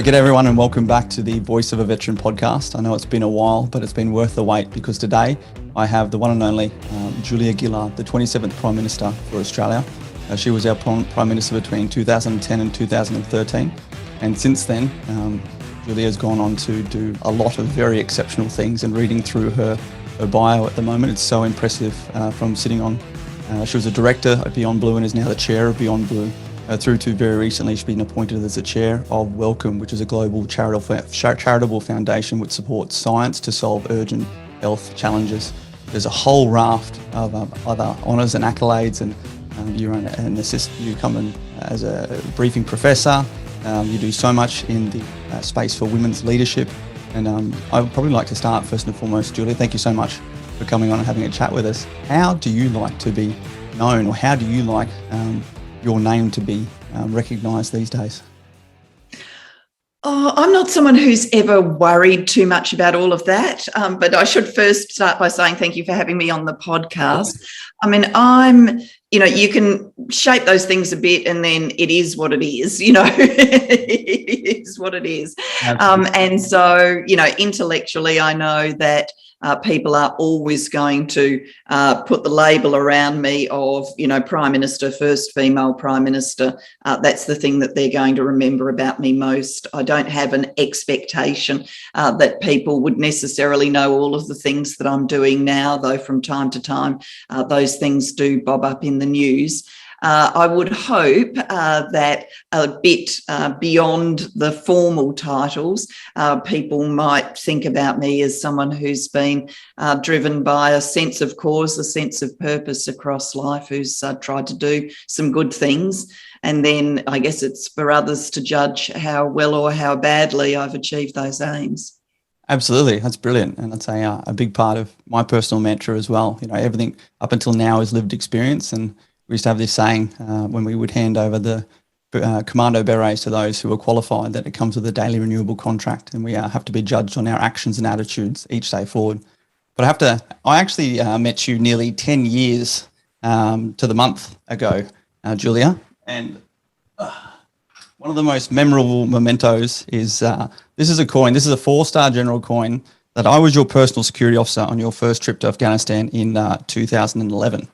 G'day everyone and welcome back to the Voice of a Veteran podcast. I know it's been a while, but it's been worth the wait because today I have the one and only Julia Gillard, the 27th Prime Minister for Australia. She was our Prime Minister between 2010 and 2013. And since then, Julia has gone on to do a lot of very exceptional things, and reading through her bio at the moment, it's so impressive from sitting on, she was a director at Beyond Blue and is now the chair of Beyond Blue. Through to very recently, she's been appointed as the chair of Welcome, which is a global charitable foundation which supports science to solve urgent health challenges. There's a whole raft of other honours and accolades, and you come in as a briefing professor. You do so much in the space for women's leadership, and I would probably like to start first and foremost, Julia. Thank you so much for coming on and having a chat with us. How do you like to be known, or how do you like your name to be recognised these days? Oh, I'm not someone who's ever worried too much about all of that, but I should first start by saying thank you for having me on the podcast. I mean, you can shape those things a bit and then it is what it is, it is what it is. And so, intellectually, I know that people are always going to put the label around me of, Prime Minister, first female Prime Minister. That's the thing that they're going to remember about me most. I don't have an expectation that people would necessarily know all of the things that I'm doing now, though from time to time those things do bob up in the news. I would hope that a bit beyond the formal titles, people might think about me as someone who's been driven by a sense of cause, a sense of purpose across life, who's tried to do some good things. And then I guess it's for others to judge how well or how badly I've achieved those aims. Absolutely. That's brilliant. And that's a big part of my personal mantra as well. Everything up until now is lived experience, and we used to have this saying when we would hand over the Commando berets to those who were qualified, that it comes with a daily renewable contract, and we have to be judged on our actions and attitudes each day forward. But I actually met you nearly 10 years to the month ago, Julia, and one of the most memorable mementos is this is a coin. This is a 4-star general coin that I was your personal security officer on your first trip to Afghanistan in 2011.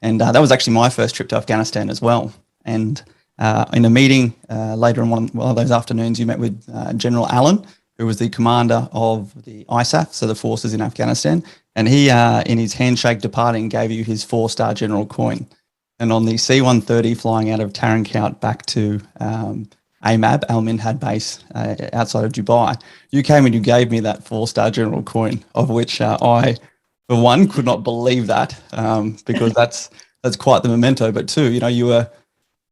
And that was actually my first trip to Afghanistan as well. And in a meeting later in one of those afternoons, you met with General Allen, who was the commander of the ISAF, so the forces in Afghanistan. And he, in his handshake departing, gave you his 4-star general coin. And on the C-130 flying out of Tarankout back to AMAB, Al Minhad base outside of Dubai, you came and you gave me that 4-star general coin, of which I, for one, could not believe that because that's quite the memento. But two, you were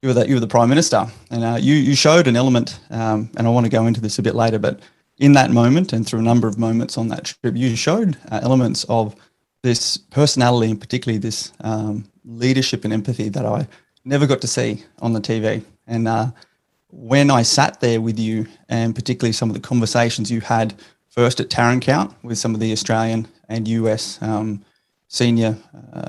the Prime Minister, and you showed an element, and I want to go into this a bit later. But in that moment, and through a number of moments on that trip, you showed elements of this personality, and particularly this leadership and empathy that I never got to see on the TV. And when I sat there with you, and particularly some of the conversations you had first at Tarankout with some of the Australian and US senior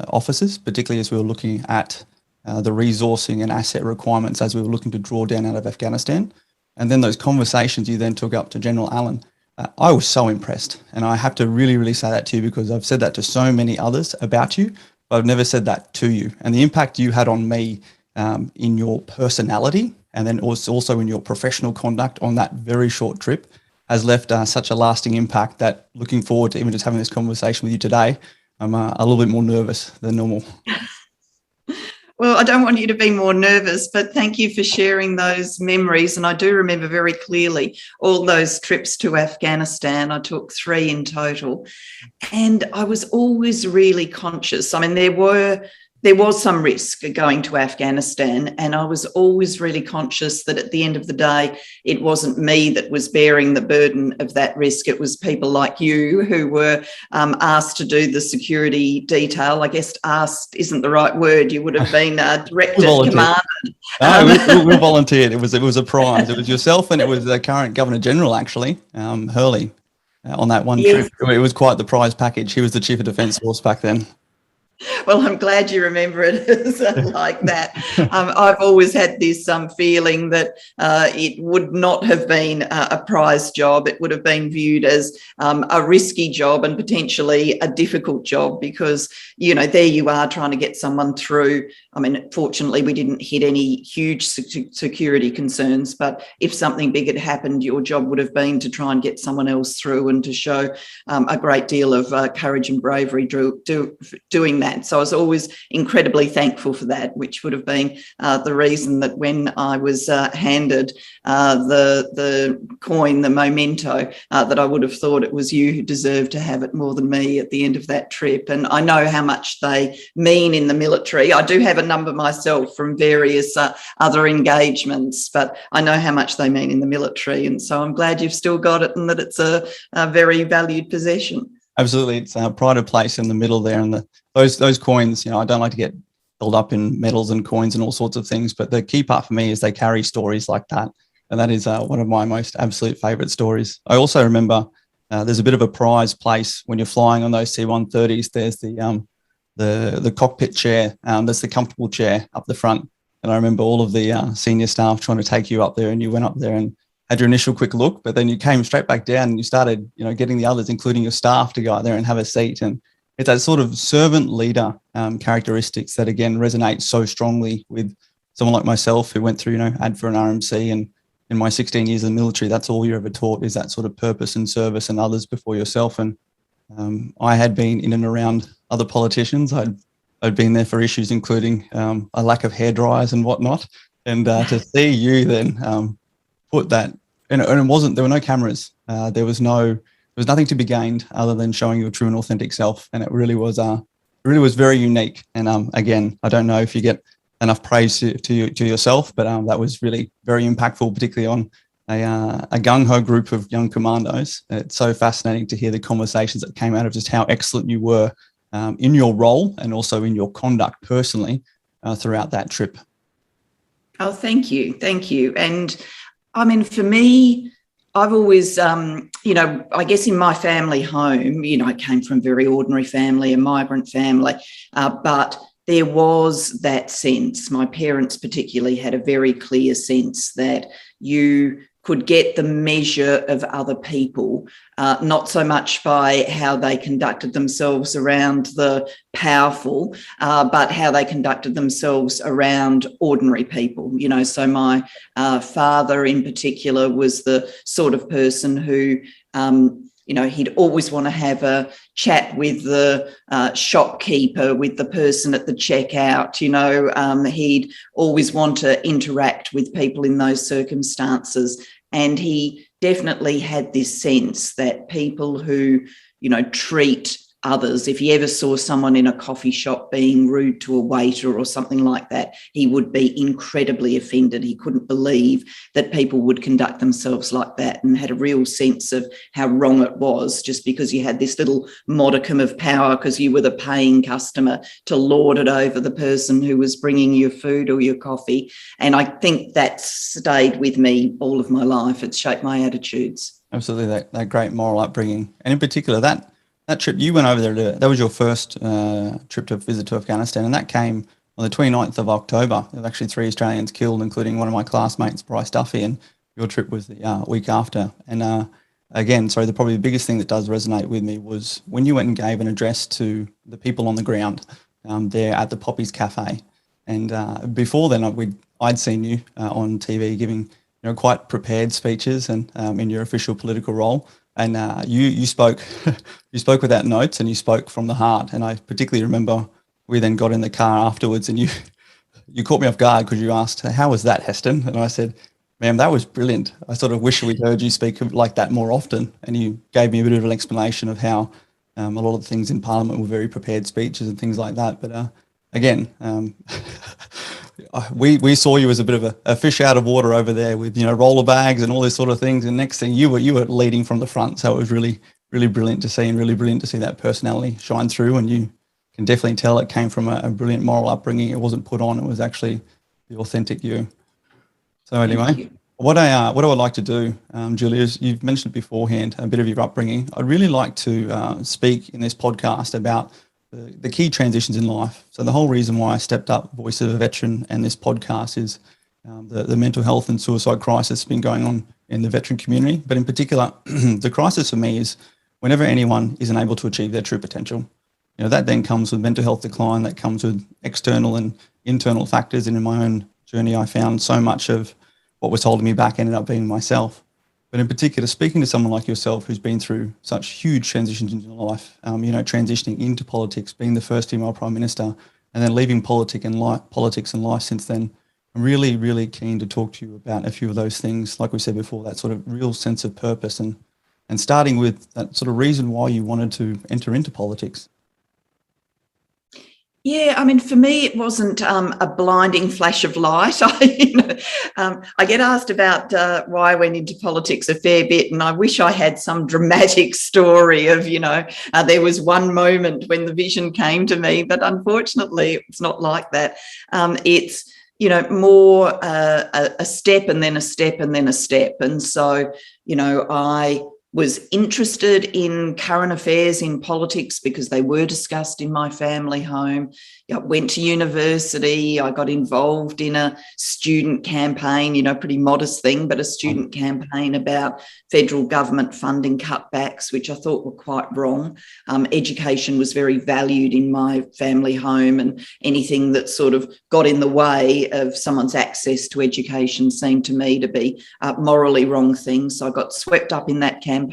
officers, particularly as we were looking at the resourcing and asset requirements as we were looking to draw down out of Afghanistan. And then those conversations you then took up to General Allen, I was so impressed. And I have to really, really say that to you, because I've said that to so many others about you, but I've never said that to you. And the impact you had on me in your personality, and then also in your professional conduct on that very short trip, has left such a lasting impact that, looking forward to even just having this conversation with you today, I'm a little bit more nervous than normal. Well, I don't want you to be more nervous, but thank you for sharing those memories. And I do remember very clearly all those trips to Afghanistan. I took 3 in total. And I was always really conscious. I mean, there was some risk going to Afghanistan, and I was always really conscious that at the end of the day, it wasn't me that was bearing the burden of that risk. It was people like you who were asked to do the security detail. I guess asked isn't the right word. You would have been directed, commanded. No, we volunteered. It was a prize. It was yourself, and it was the current Governor General, actually, Hurley, on that one trip. It was quite the prize package. He was the Chief of Defence Force back then. Well, I'm glad you remember it as like that. I've always had this feeling that it would not have been a prize job. It would have been viewed as a risky job and potentially a difficult job because, there you are trying to get someone through. I mean, fortunately, we didn't hit any huge security concerns, but if something big had happened, your job would have been to try and get someone else through and to show a great deal of courage and bravery doing that. So I was always incredibly thankful for that, which would have been the reason that when I was handed the coin, the memento, that I would have thought it was you who deserved to have it more than me at the end of that trip. And I know how much they mean in the military. I do have a number myself from various other engagements, but I know how much they mean in the military. And so I'm glad you've still got it and that it's a very valued possession. Absolutely. It's a pride of place in the middle there. And those coins, I don't like to get held up in medals and coins and all sorts of things, but the key part for me is they carry stories like that. And that is one of my most absolute favourite stories. I also remember there's a bit of a prize place when you're flying on those C-130s. There's the cockpit chair. There's the comfortable chair up the front. And I remember all of the senior staff trying to take you up there, and you went up there and had your initial quick look, but then you came straight back down and you started, getting the others, including your staff, to go out there and have a seat. And it's that sort of servant leader characteristics that, again, resonate so strongly with someone like myself who went through, ADFA and RMC. And in my 16 years in the military, that's all you're ever taught is that sort of purpose and service and others before yourself. And I had been in and around other politicians. I'd been there for issues including a lack of hair dryers and whatnot. And to see you then put that, and there were no cameras. There was nothing to be gained other than showing your true and authentic self. And it really was very unique. And again, I don't know if you get enough praise to yourself, but that was really very impactful, particularly on a gung-ho group of young commandos. It's so fascinating to hear the conversations that came out of just how excellent you were in your role and also in your conduct personally throughout that trip. Oh, thank you. Thank you. And I mean, for me, I've always, I guess in my family home, I came from a very ordinary family, a migrant family, but there was that sense. My parents particularly had a very clear sense that you could get the measure of other people, not so much by how they conducted themselves around the powerful, but how they conducted themselves around ordinary people. So my father in particular was the sort of person who, he'd always want to have a chat with the shopkeeper, with the person at the checkout. He'd always want to interact with people in those circumstances. And he definitely had this sense that people who, treat others, if he ever saw someone in a coffee shop being rude to a waiter or something like that, he would be incredibly offended. He couldn't believe that people would conduct themselves like that, and had a real sense of how wrong it was just because you had this little modicum of power because you were the paying customer to lord it over the person who was bringing you food or your coffee. And I think that stayed with me all of my life. It shaped my attitudes. Absolutely, that great moral upbringing. And in particular, that trip you went over there, that was your first trip to visit to Afghanistan, and that came on the 29th of October. There were actually 3 Australians killed, including one of my classmates, Bryce Duffy, and your trip was the week after. And again, probably the biggest thing that does resonate with me was when you went and gave an address to the people on the ground there at the Poppies Cafe. And before then, I'd seen you on TV giving quite prepared speeches and in your official political role. And you spoke without notes, and you spoke from the heart. And I particularly remember we then got in the car afterwards, and you caught me off guard because you asked, "How was that, Heston?" And I said, "Ma'am, that was brilliant. I sort of wish we'd heard you speak like that more often." And you gave me a bit of an explanation of how a lot of the things in Parliament were very prepared speeches and things like that. But again, we saw you as a bit of a fish out of water over there with roller bags and all these sort of things. And next thing you were leading from the front, so it was really, really brilliant to see, and really brilliant to see that personality shine through. And you can definitely tell it came from a brilliant moral upbringing. It wasn't put on; it was actually the authentic you. So anyway, what I would like to do, Julia, is you've mentioned beforehand a bit of your upbringing. I'd really like to speak in this podcast about the key transitions in life. So the whole reason why I stepped up Voice of a Veteran and this podcast is the mental health and suicide crisis been going on in the veteran community. But in particular, the crisis for me is whenever anyone isn't able to achieve their true potential. That then comes with mental health decline, that comes with external and internal factors. And in my own journey, I found so much of what was holding me back ended up being myself. But in particular, speaking to someone like yourself who's been through such huge transitions in your life, transitioning into politics, being the first female Prime Minister, and then leaving politics and life since then, I'm really, really keen to talk to you about a few of those things. Like we said before, that sort of real sense of purpose and starting with that sort of reason why you wanted to enter into politics. Yeah, I mean, for me, it wasn't a blinding flash of light. I get asked about why I went into politics a fair bit, and I wish I had some dramatic story of, there was one moment when the vision came to me, but unfortunately, it's not like that. It's, more a step and then a step and then a step. And so, I was interested in current affairs in politics because they were discussed in my family home. I went to university. I got involved in a student campaign, pretty modest thing, but a student campaign about federal government funding cutbacks, which I thought were quite wrong. Education was very valued in my family home, and anything that sort of got in the way of someone's access to education seemed to me to be morally wrong things. So I got swept up in that campaign.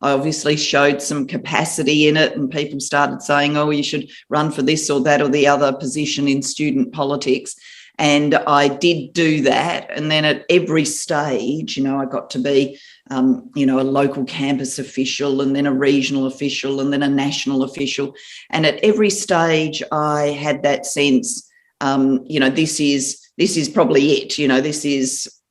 I obviously showed some capacity in it, and people started saying, oh, you should run for this or that or the other position in student politics. And I did do that. And then at every stage, I got to be, a local campus official, and then a regional official, and then a national official. And at every stage, I had that sense, this is probably it.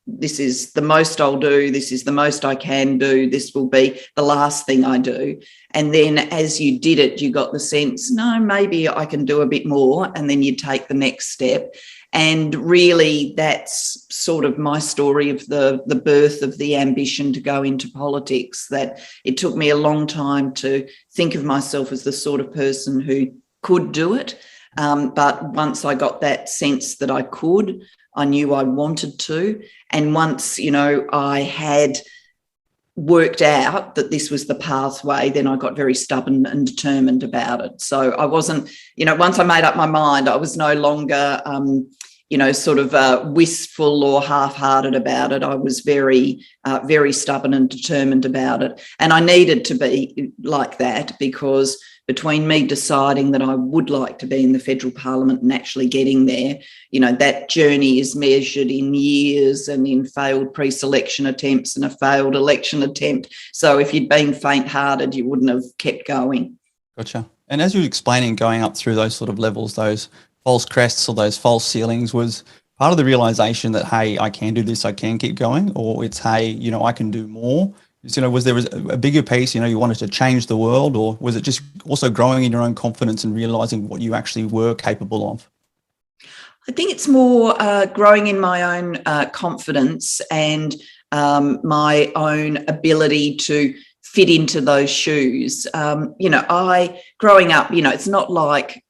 This is the most I'll do. This is the most I can do. This will be the last thing I do. And then as you did it, you got the sense, no, maybe I can do a bit more. And then you take the next step. And really, that's sort of my story of the birth of the ambition to go into politics, that it took me a long time to think of myself as the sort of person who could do it. But once I got that sense that I could, I knew I wanted to. And once, I had worked out that this was the pathway, then I got very stubborn and determined about it. So I wasn't, once I made up my mind, I was no longer, wistful or half-hearted about it. I was very, very stubborn and determined about it. And I needed to be like that, because between me deciding that I would like to be in the federal parliament and actually getting there, that journey is measured in years and in failed pre-selection attempts and a failed election attempt. So if you'd been faint-hearted, you wouldn't have kept going. Gotcha. And as you were explaining, going up through those sort of levels, those false crests or those false ceilings, was part of the realization that, hey, I can do this, I can keep going, or it's, hey, I can do more? Was there a bigger piece, you wanted to change the world, or was it just also growing in your own confidence and realizing what you actually were capable of? I think it's more growing in my own confidence and my own ability to fit into those shoes. Growing up, it's not like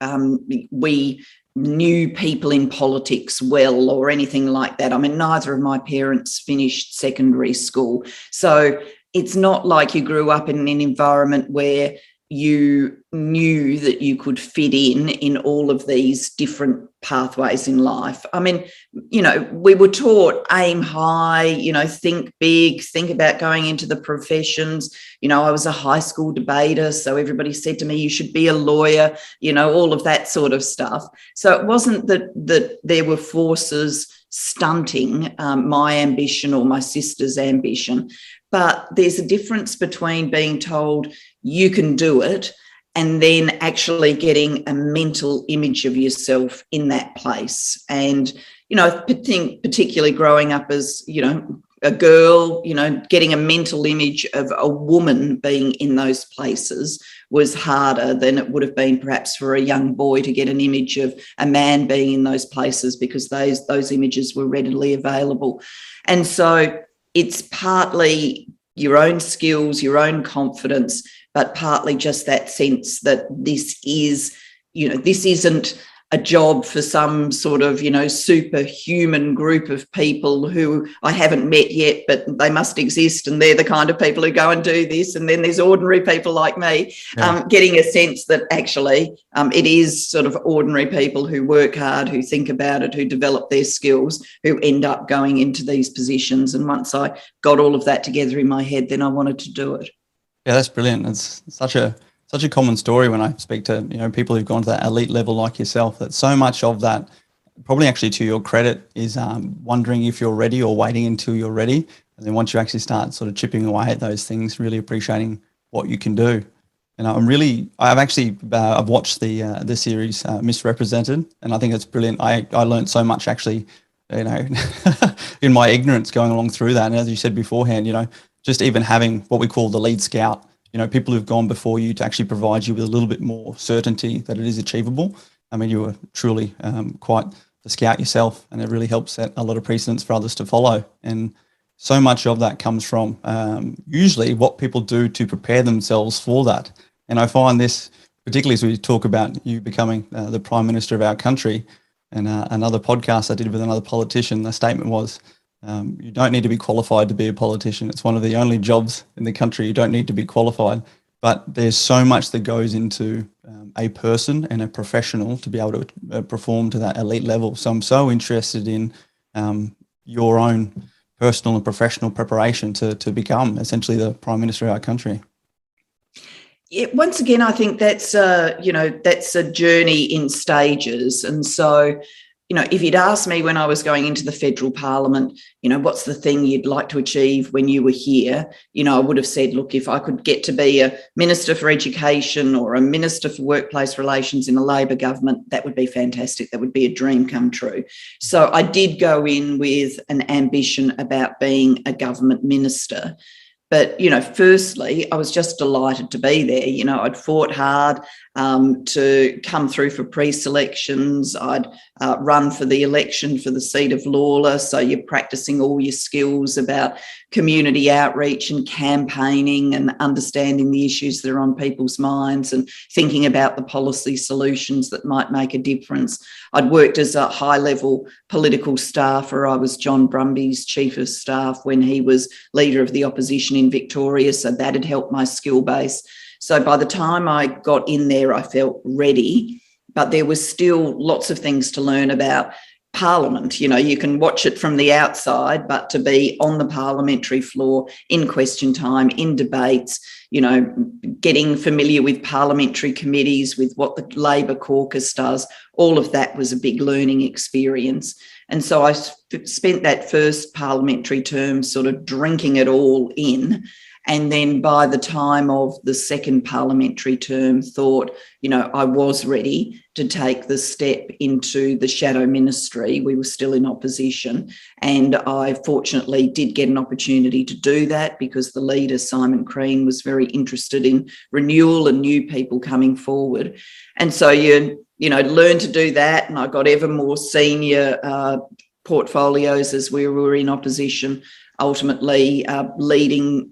we knew people in politics well or anything like that. I mean, neither of my parents finished secondary school. So it's not like you grew up in an environment where you knew that you could fit in all of these different pathways in life. I mean, we were taught aim high, think big, think about going into the professions. I was a high school debater, so everybody said to me, you should be a lawyer, all of that sort of stuff. So it wasn't that there were forces stunting my ambition or my sister's ambition. But there's a difference between being told you can do it and then actually getting a mental image of yourself in that place. And, particularly growing up as, a girl, getting a mental image of a woman being in those places was harder than it would have been perhaps for a young boy to get an image of a man being in those places, because those images were readily available. And so it's partly your own skills, your own confidence, but partly just that sense that this isn't a job for some sort of, superhuman group of people who I haven't met yet, but they must exist, and they're the kind of people who go and do this. And then there's ordinary people like me, getting a sense that actually it is sort of ordinary people who work hard, who think about it, who develop their skills, who end up going into these positions. And once I got all of that together in my head, then I wanted to do it. Yeah, that's brilliant. It's such a common story when I speak to people who've gone to that elite level like yourself, that so much of that, probably actually to your credit, is wondering if you're ready or waiting until you're ready. And then once you actually start sort of chipping away at those things, really appreciating what you can do. And I've watched the series Misrepresented, and I think it's brilliant. I learned so much actually, in my ignorance going along through that. And as you said beforehand, just even having what we call the lead scout, people who've gone before you to actually provide you with a little bit more certainty that it is achievable. I mean, you were truly quite the scout yourself, and it really helps set a lot of precedents for others to follow. And so much of that comes from usually what people do to prepare themselves for that. And I find this, particularly as we talk about you becoming the Prime Minister of our country, and another podcast I did with another politician, the statement was, you don't need to be qualified to be a politician. It's one of the only jobs in the country you don't need to be qualified. But there's so much that goes into a person and a professional to be able to perform to that elite level. So I'm so interested in your own personal and professional preparation to become essentially the Prime Minister of our country. Yeah, once again, I think that's a journey in stages. And so, if you'd asked me when I was going into the federal parliament, what's the thing you'd like to achieve when you were here? I would have said, look, if I could get to be a minister for education or a minister for workplace relations in a Labor government, that would be fantastic. That would be a dream come true. So I did go in with an ambition about being a government minister. But, firstly, I was just delighted to be there. I'd fought hard to come through for pre-selections. I'd run for the election for the seat of Lawler. So you're practicing all your skills about community outreach and campaigning and understanding the issues that are on people's minds and thinking about the policy solutions that might make a difference. I'd worked as a high-level political staffer. I was John Brumby's chief of staff when he was leader of the opposition in Victoria, so that had helped my skill base. So by the time I got in there, I felt ready, but there was still lots of things to learn about Parliament. You can watch it from the outside, but to be on the parliamentary floor in question time, in debates, getting familiar with parliamentary committees, with what the Labor caucus does, all of that was a big learning experience. And so I spent that first parliamentary term sort of drinking it all in. And then by the time of the second parliamentary term, thought, I was ready to take the step into the shadow ministry. We were still in opposition. And I fortunately did get an opportunity to do that because the leader, Simon Crean, was very interested in renewal and new people coming forward. And so you learn to do that. And I got ever more senior portfolios as we were in opposition, ultimately leading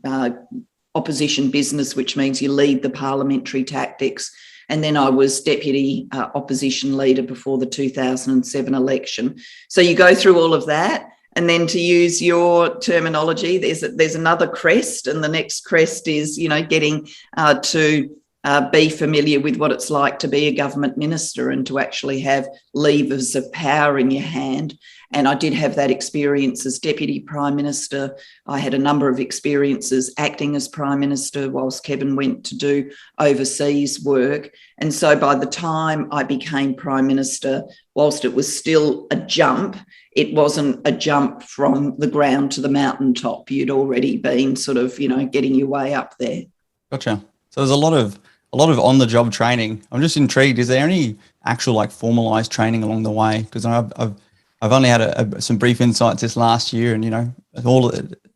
opposition business, which means you lead the parliamentary tactics. And then I was deputy opposition leader before the 2007 election. So you go through all of that. And then, to use your terminology, there's another crest, and the next crest is, getting to be familiar with what it's like to be a government minister and to actually have levers of power in your hand. And I did have that experience as Deputy Prime Minister. I had a number of experiences acting as Prime Minister whilst Kevin went to do overseas work. And so by the time I became Prime Minister, whilst it was still a jump, it wasn't a jump from the ground to the mountaintop. You'd already been sort of, getting your way up there. Gotcha. So there's a lot of on-the-job training. I'm just intrigued. Is there any actual formalised training along the way? Because I've only had some brief insights this last year, and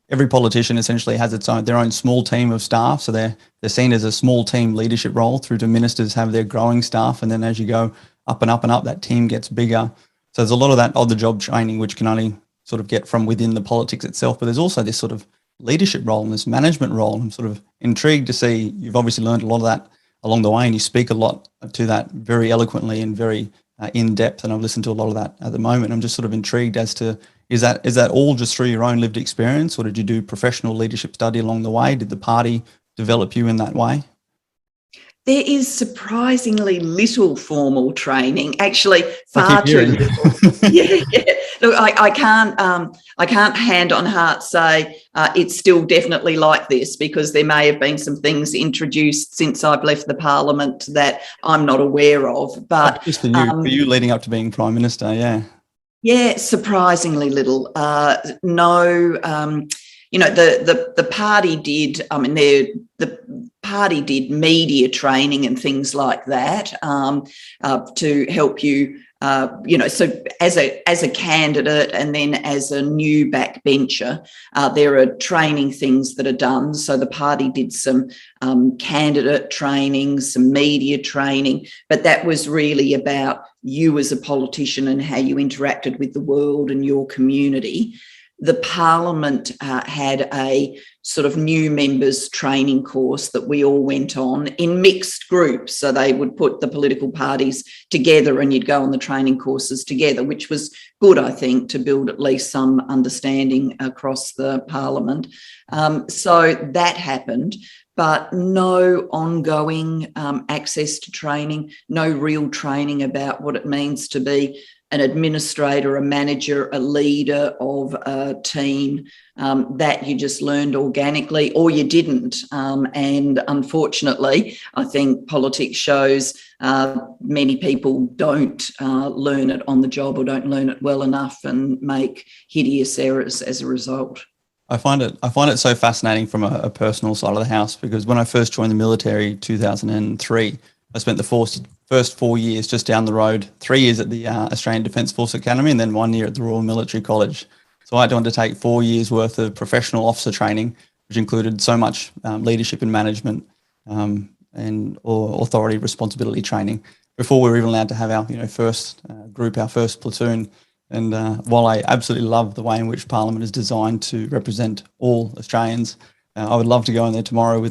every politician essentially has their own small team of staff, so they're seen as a small team leadership role. Through to ministers have their growing staff, and then as you go up and up and up, that team gets bigger. So there's a lot of that on-the-job training which can only sort of get from within the politics itself, but there's also this sort of leadership role and this management role. I'm sort of intrigued to see, you've obviously learned a lot of that along the way, and you speak a lot to that very eloquently and very in depth. And I've listened to a lot of that at the moment. I'm just sort of intrigued as to, is that all just through your own lived experience, or did you do professional leadership study along the way? Did the party develop you in that way? There is surprisingly little formal training, actually far too little. Yeah. Look, I can't hand on heart say it's still definitely like this, because there may have been some things introduced since I've left the Parliament that I'm not aware of. But just for you leading up to being Prime Minister, yeah. Yeah, surprisingly little. No, the party did. I mean, the party did media training and things like that to help you. So as a candidate and then as a new backbencher, there are training things that are done. So the party did some candidate training, some media training, but that was really about you as a politician and how you interacted with the world and your community. The Parliament had a sort of new members training course that we all went on in mixed groups. So they would put the political parties together and you'd go on the training courses together, which was good, I think, to build at least some understanding across the Parliament. So that happened, but no ongoing access to training, no real training about what it means to be an administrator, a manager, a leader of a team, that you just learned organically or you didn't. And unfortunately, I think politics shows many people don't learn it on the job or don't learn it well enough and make hideous errors as a result. I find it so fascinating from a personal side of the house, because when I first joined the military in 2003, I spent the first 4 years just down the road, 3 years at the Australian Defence Force Academy and then 1 year at the Royal Military College. So I had to undertake 4 years worth of professional officer training, which included so much leadership and management or authority responsibility training before we were even allowed to have our first group, our first platoon. And while I absolutely love the way in which Parliament is designed to represent all Australians, I would love to go in there tomorrow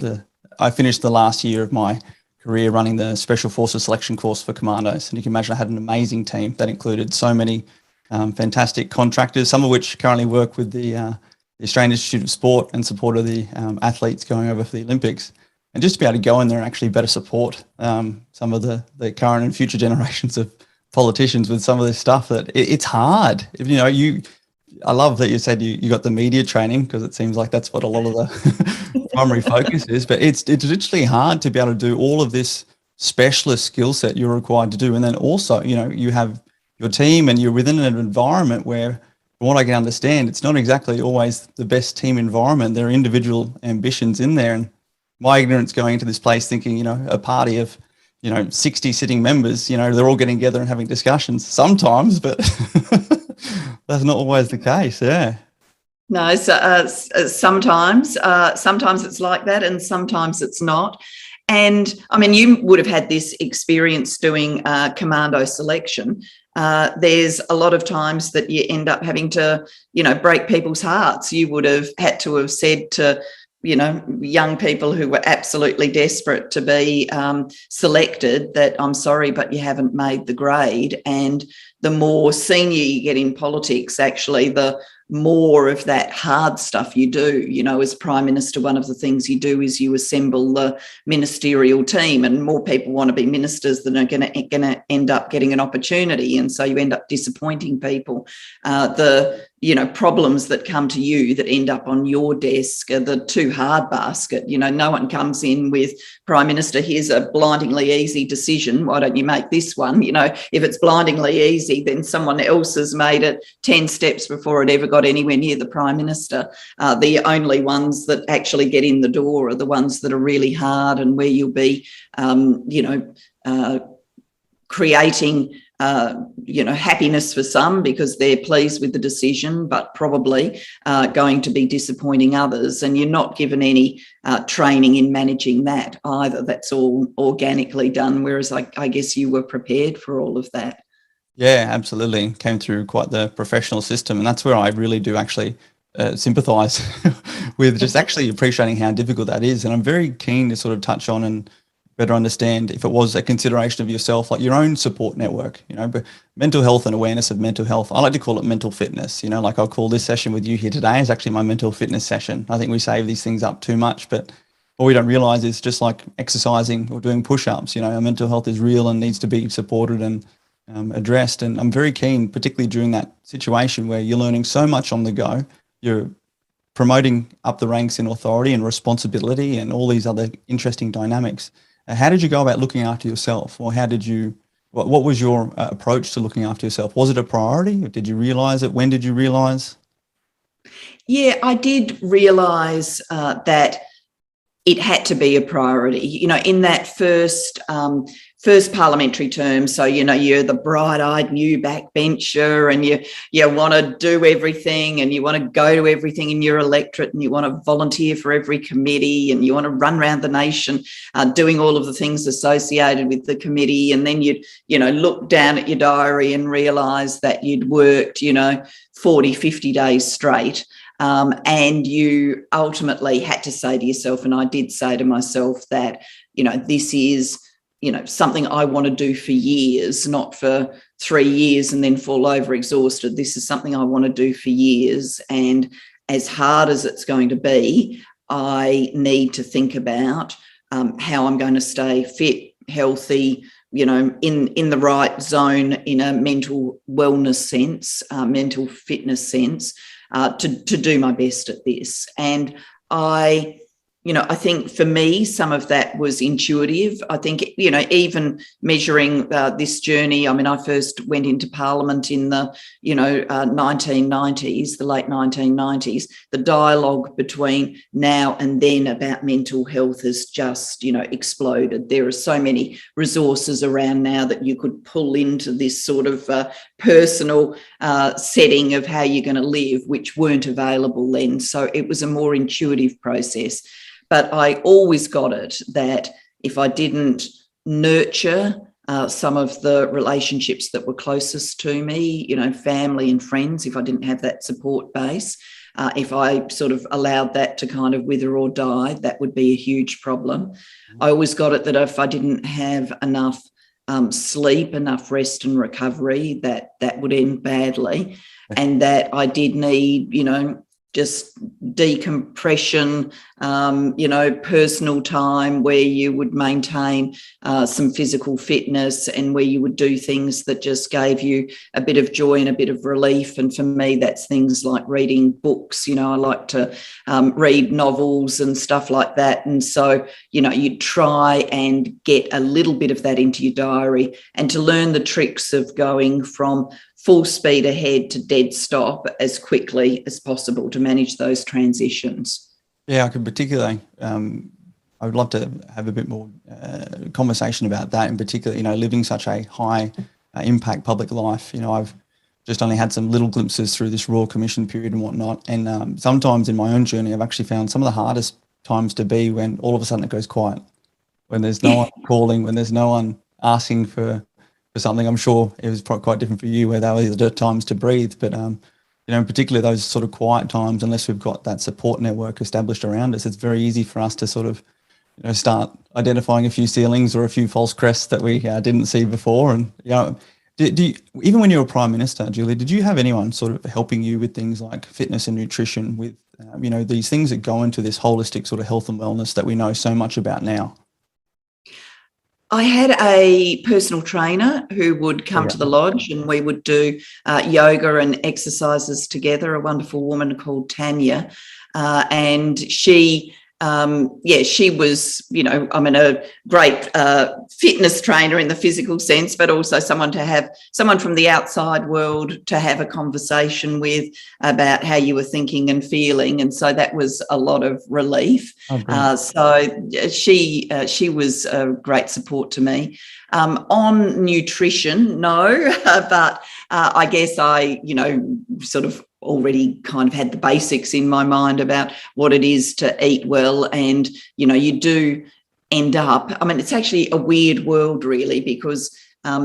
I finished the last year of my career running the Special Forces selection course for Commandos. And you can imagine I had an amazing team that included so many fantastic contractors, some of which currently work with the Australian Institute of Sport and support of the athletes going over for the Olympics. And just to be able to go in there and actually better support some of the current and future generations of politicians with some of this stuff that it's hard. I love that you said you got the media training, because it seems like that's what a lot of the primary focus is, but it's literally hard to be able to do all of this specialist skill set you're required to do. And then also, you have your team and you're within an environment where, from what I can understand, it's not exactly always the best team environment. There are individual ambitions in there. And my ignorance going into this place thinking, a party of 60 sitting members, they're all getting together and having discussions sometimes, but that's not always the case. Yeah. No, so, sometimes it's like that and sometimes it's not. And I mean, you would have had this experience doing Commando selection. There's a lot of times that you end up having to, break people's hearts. You would have had to have said to young people who were absolutely desperate to be selected that, I'm sorry, but you haven't made the grade. And the more senior you get in politics, actually, the more of that hard stuff you do. As Prime Minister, one of the things you do is you assemble the ministerial team, and more people want to be ministers than are going to end up getting an opportunity. And so you end up disappointing people. Problems that come to you that end up on your desk are the too hard basket. No one comes in with, Prime Minister, here's a blindingly easy decision. Why don't you make this one? If it's blindingly easy, then someone else has made it 10 steps before it ever got anywhere near the Prime Minister. The only ones that actually get in the door are the ones that are really hard and where you'll be, creating happiness for some because they're pleased with the decision, but probably going to be disappointing others. And you're not given any training in managing that either. That's all organically done, whereas I guess you were prepared for all of that. Yeah, absolutely. Came through quite the professional system. And that's where I really do actually sympathise with just actually appreciating how difficult that is. And I'm very keen to sort of touch on and better understand if it was a consideration of yourself, like your own support network, but mental health and awareness of mental health. I like to call it mental fitness, like I'll call this session with you here today is actually my mental fitness session. I think we save these things up too much, but what we don't realize is just like exercising or doing push-ups, our mental health is real and needs to be supported and addressed. And I'm very keen, particularly during that situation where you're learning so much on the go, you're promoting up the ranks in authority and responsibility and all these other interesting dynamics. How did you go about looking after yourself, or what was your approach to looking after yourself? Was it a priority? Did you realise it? When did you realise? Yeah, I did realise that it had to be a priority, in that first parliamentary term. So, you're the bright-eyed new backbencher and you want to do everything and you want to go to everything in your electorate and you want to volunteer for every committee and you want to run around the nation doing all of the things associated with the committee. And then you'd, look down at your diary and realise that you'd worked, 40, 50 days straight. And you ultimately had to say to yourself, and I did say to myself that, this is, something I want to do for years, not for 3 years and then fall over exhausted. This is something I want to do for years. And as hard as it's going to be, I need to think about how I'm going to stay fit, healthy, in the right zone in a mental wellness sense, mental fitness sense. To do my best at this. And I think for me, some of that was intuitive. I think, even measuring this journey, I first went into Parliament in the, 1990s, the late 1990s. The dialogue between now and then about mental health has just, exploded. There are so many resources around now that you could pull into this sort of personal setting of how you're going to live, which weren't available then. So it was a more intuitive process. But I always got it that if I didn't nurture some of the relationships that were closest to me, family and friends, if I didn't have that support base, if I sort of allowed that to kind of wither or die, that would be a huge problem. I always got it that if I didn't have enough sleep, enough rest and recovery, that would end badly, and that I did need, just decompression, personal time where you would maintain some physical fitness and where you would do things that just gave you a bit of joy and a bit of relief. And for me, that's things like reading books. I like to read novels and stuff like that. And so, you try and get a little bit of that into your diary and to learn the tricks of going from full speed ahead to dead stop as quickly as possible to manage those transitions. Yeah, I could particularly, I would love to have a bit more conversation about that in particular, living such a high impact public life. I've just only had some little glimpses through this Royal Commission period and whatnot. And sometimes in my own journey, I've actually found some of the hardest times to be when all of a sudden it goes quiet, when there's no one calling, when there's no one asking for something. I'm sure it was quite different for you where there were the times to breathe, but in particular those sort of quiet times, unless we've got that support network established around us, it's very easy for us to sort of start identifying a few ceilings or a few false crests that we didn't see before. And do you, even when you were Prime Minister, Julia, did you have anyone sort of helping you with things like fitness and nutrition, with these things that go into this holistic sort of health and wellness that we know so much about now? I had a personal trainer who would come to the lodge and we would do yoga and exercises together, a wonderful woman called Tanya. And she was, a great fitness trainer in the physical sense, but also someone from the outside world to have a conversation with about how you were thinking and feeling. And so that was a lot of relief. So she was a great support to me. On nutrition, no, but I guess I, sort of already kind of had the basics in my mind about what it is to eat well. And, you do end up, it's actually a weird world really, because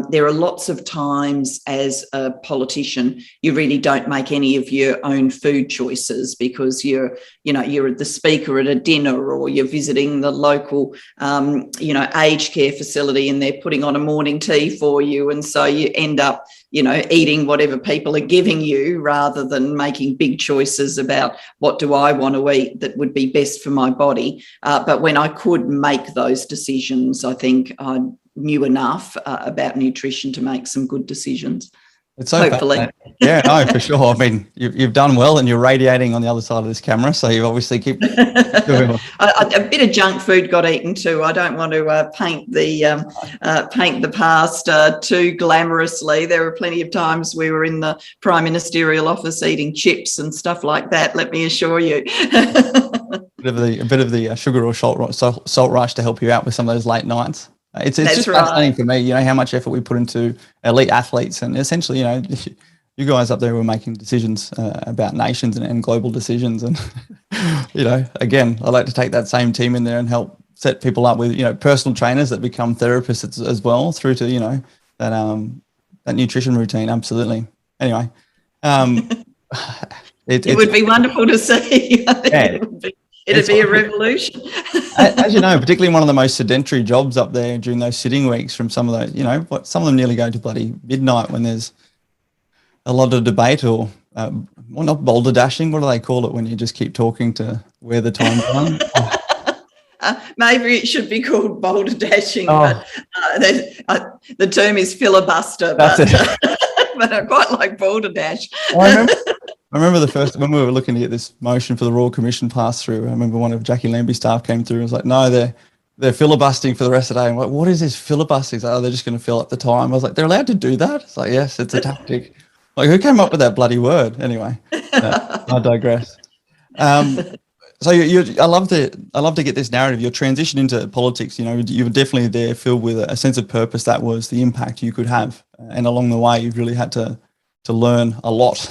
there are lots of times as a politician, you really don't make any of your own food choices because you're the speaker at a dinner, or you're visiting the local, aged care facility, and they're putting on a morning tea for you. And so you end up, eating whatever people are giving you rather than making big choices about what do I want to eat that would be best for my body. But when I could make those decisions, I think I knew enough about nutrition to make some good decisions. It's so hopefully. Yeah, no, for sure. I mean, you've done well, and you're radiating on the other side of this camera, so you obviously keep doing well. A bit of junk food got eaten too. I don't want to paint the past too glamorously. There were plenty of times we were in the Prime Ministerial office eating chips and stuff like that, let me assure you. a bit of the sugar or salt rush to help you out with some of those late nights. It's just fascinating for me, how much effort we put into elite athletes, and essentially, you guys up there were making decisions about nations and global decisions. And, again, I like to take that same team in there and help set people up with, personal trainers that become therapists as well, through to, that nutrition routine. Absolutely. Anyway, it would be wonderful to see. It'd be a revolution. As you know, particularly one of the most sedentary jobs up there during those sitting weeks, from some of those, some of them nearly go to bloody midnight when there's a lot of debate, or not boulder dashing. What do they call it when you just keep talking to where the time's gone? Maybe it should be called boulder dashing, but the term is filibuster. But I quite like boulder dash. I remember when we were looking to get this motion for the Royal Commission passed through, I remember one of Jackie Lambie's staff came through and was like, no, they're filibustering for the rest of the day. I'm like, what is this filibustering? He's like, they're just going to fill up the time. I was like, they're allowed to do that? It's like, yes, it's a tactic. Like, who came up with that bloody word? Anyway, I digress. So I love to get this narrative. Your transition into politics, you were definitely there, filled with a sense of purpose. That was the impact you could have. And along the way, you've really had to learn a lot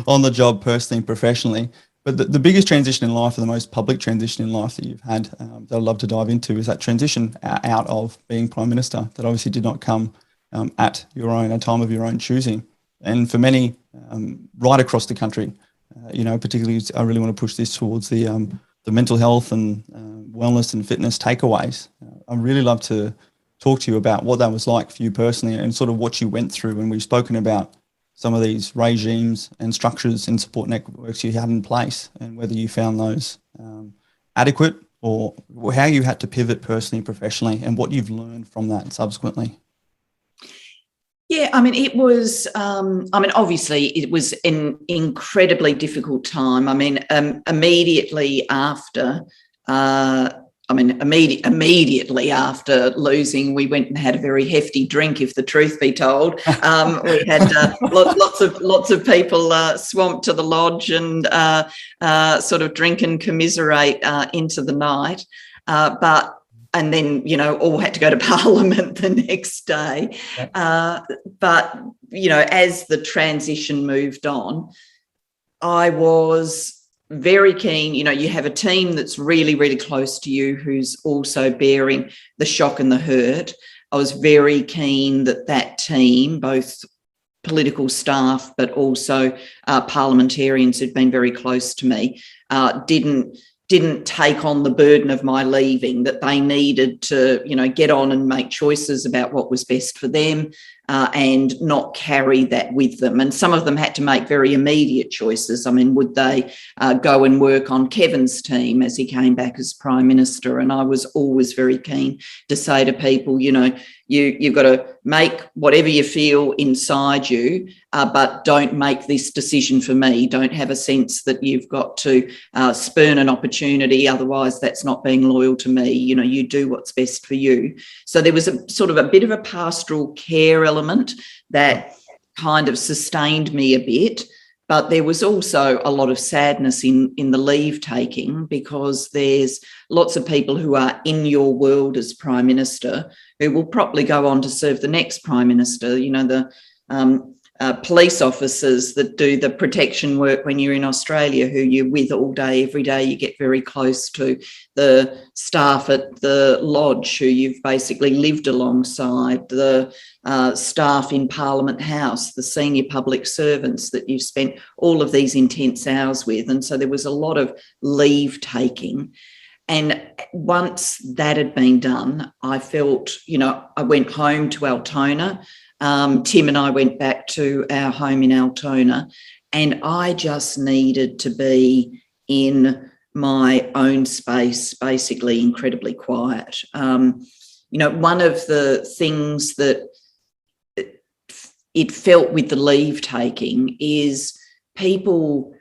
on the job, personally and professionally. But the biggest transition in life, or the most public transition in life that you've had, that I'd love to dive into, is that transition out of being Prime Minister that obviously did not come at a time of your own choosing. And for many, right across the country, particularly, I really want to push this towards the mental health and wellness and fitness takeaways. I'd really love to talk to you about what that was like for you personally, and sort of what you went through when we've spoken about some of these regimes and structures and support networks you had in place, and whether you found those adequate, or how you had to pivot personally and professionally, and what you've learned from that subsequently. Yeah, it was, obviously it was an incredibly difficult time. Immediately after, immediately after losing, we went and had a very hefty drink, if the truth be told. We had lots of people swamped to the lodge and sort of drink and commiserate into the night. And then, all had to go to Parliament the next day. But, as the transition moved on, I was very keen. You have a team that's really, really close to you who's also bearing the shock and the hurt. I was very keen that team, both political staff but also parliamentarians who'd been very close to me, didn't take on the burden of my leaving, that they needed to, get on and make choices about what was best for them, and not carry that with them. And some of them had to make very immediate choices. Would they go and work on Kevin's team as he came back as Prime Minister? And I was always very keen to say to people, you've got to make whatever you feel inside you, but don't make this decision for me. Don't have a sense that you've got to spurn an opportunity, otherwise that's not being loyal to me. You do what's best for you. So there was a sort of a bit of a pastoral care element that kind of sustained me a bit. But there was also a lot of sadness in the leave taking, because there's lots of people who are in your world as Prime Minister who will probably go on to serve the next Prime Minister. police officers that do the protection work when you're in Australia, who you're with all day, every day. You get very close to the staff at the lodge who you've basically lived alongside, the staff in Parliament House, the senior public servants that you've spent all of these intense hours with. And so there was a lot of leave taking. And once that had been done, I felt, I went home to Altona. Tim and I went back to our home in Altona, and I just needed to be in my own space, basically incredibly quiet. One of the things that it felt with the leave taking is people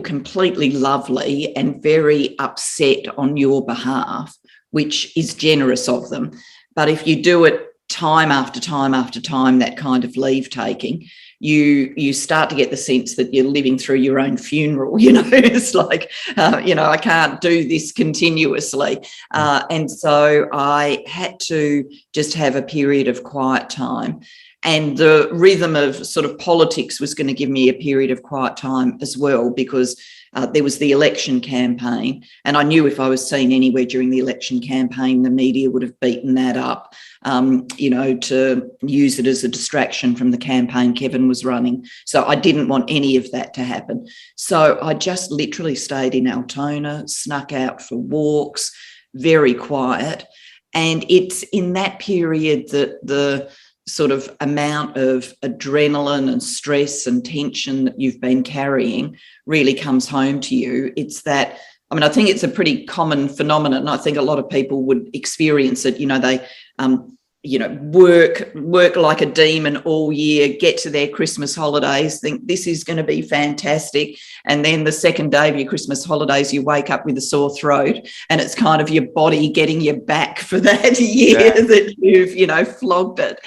completely lovely and very upset on your behalf, which is generous of them. But if you do it time after time after time, that kind of leave taking, you start to get the sense that you're living through your own funeral. It's like, I can't do this continuously. And so I had to just have a period of quiet time. And the rhythm of sort of politics was going to give me a period of quiet time as well, because there was the election campaign. And I knew if I was seen anywhere during the election campaign, the media would have beaten that up, to use it as a distraction from the campaign Kevin was running. So I didn't want any of that to happen. So I just literally stayed in Altona, snuck out for walks, very quiet. And it's in that period that the sort of amount of adrenaline and stress and tension that you've been carrying really comes home to you. It's that, I think it's a pretty common phenomenon. I think a lot of people would experience it. They, work like a demon all year, get to their Christmas holidays, think this is going to be fantastic. And then the second day of your Christmas holidays, you wake up with a sore throat, and it's kind of your body getting you back for that year that you've, flogged it.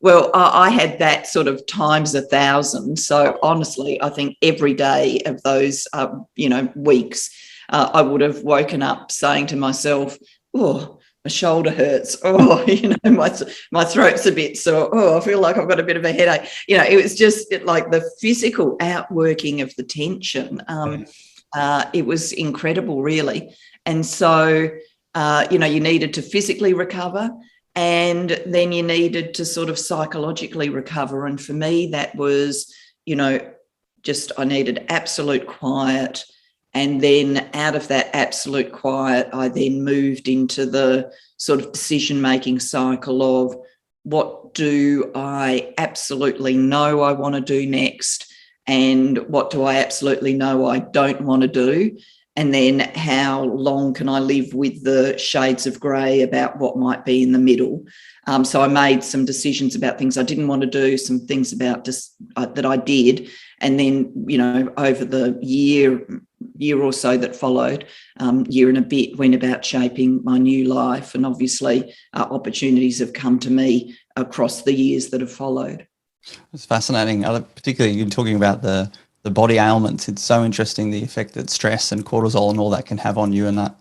Well, I had that sort of times 1,000. So honestly, I think every day of those, weeks, I would have woken up saying to myself, oh, my shoulder hurts. Oh, my throat's a bit sore. Oh, I feel like I've got a bit of a headache. It was just like the physical outworking of the tension. It was incredible, really. And so, you needed to physically recover, and then you needed to sort of psychologically recover. And for me, that was, I needed absolute quiet. And then out of that absolute quiet, I then moved into the sort of decision-making cycle of what do I absolutely know I want to do next, and what do I absolutely know I don't want to do, and then how long can I live with the shades of grey about what might be in the middle. So I made some decisions about things I didn't want to do, some things about just that I did, and then, over the year or so that followed, year and a bit, went about shaping my new life. And obviously opportunities have come to me across the years that have followed. It's fascinating. Particularly you're talking about the body ailments. It's so interesting, the effect that stress and cortisol and all that can have on you. And that,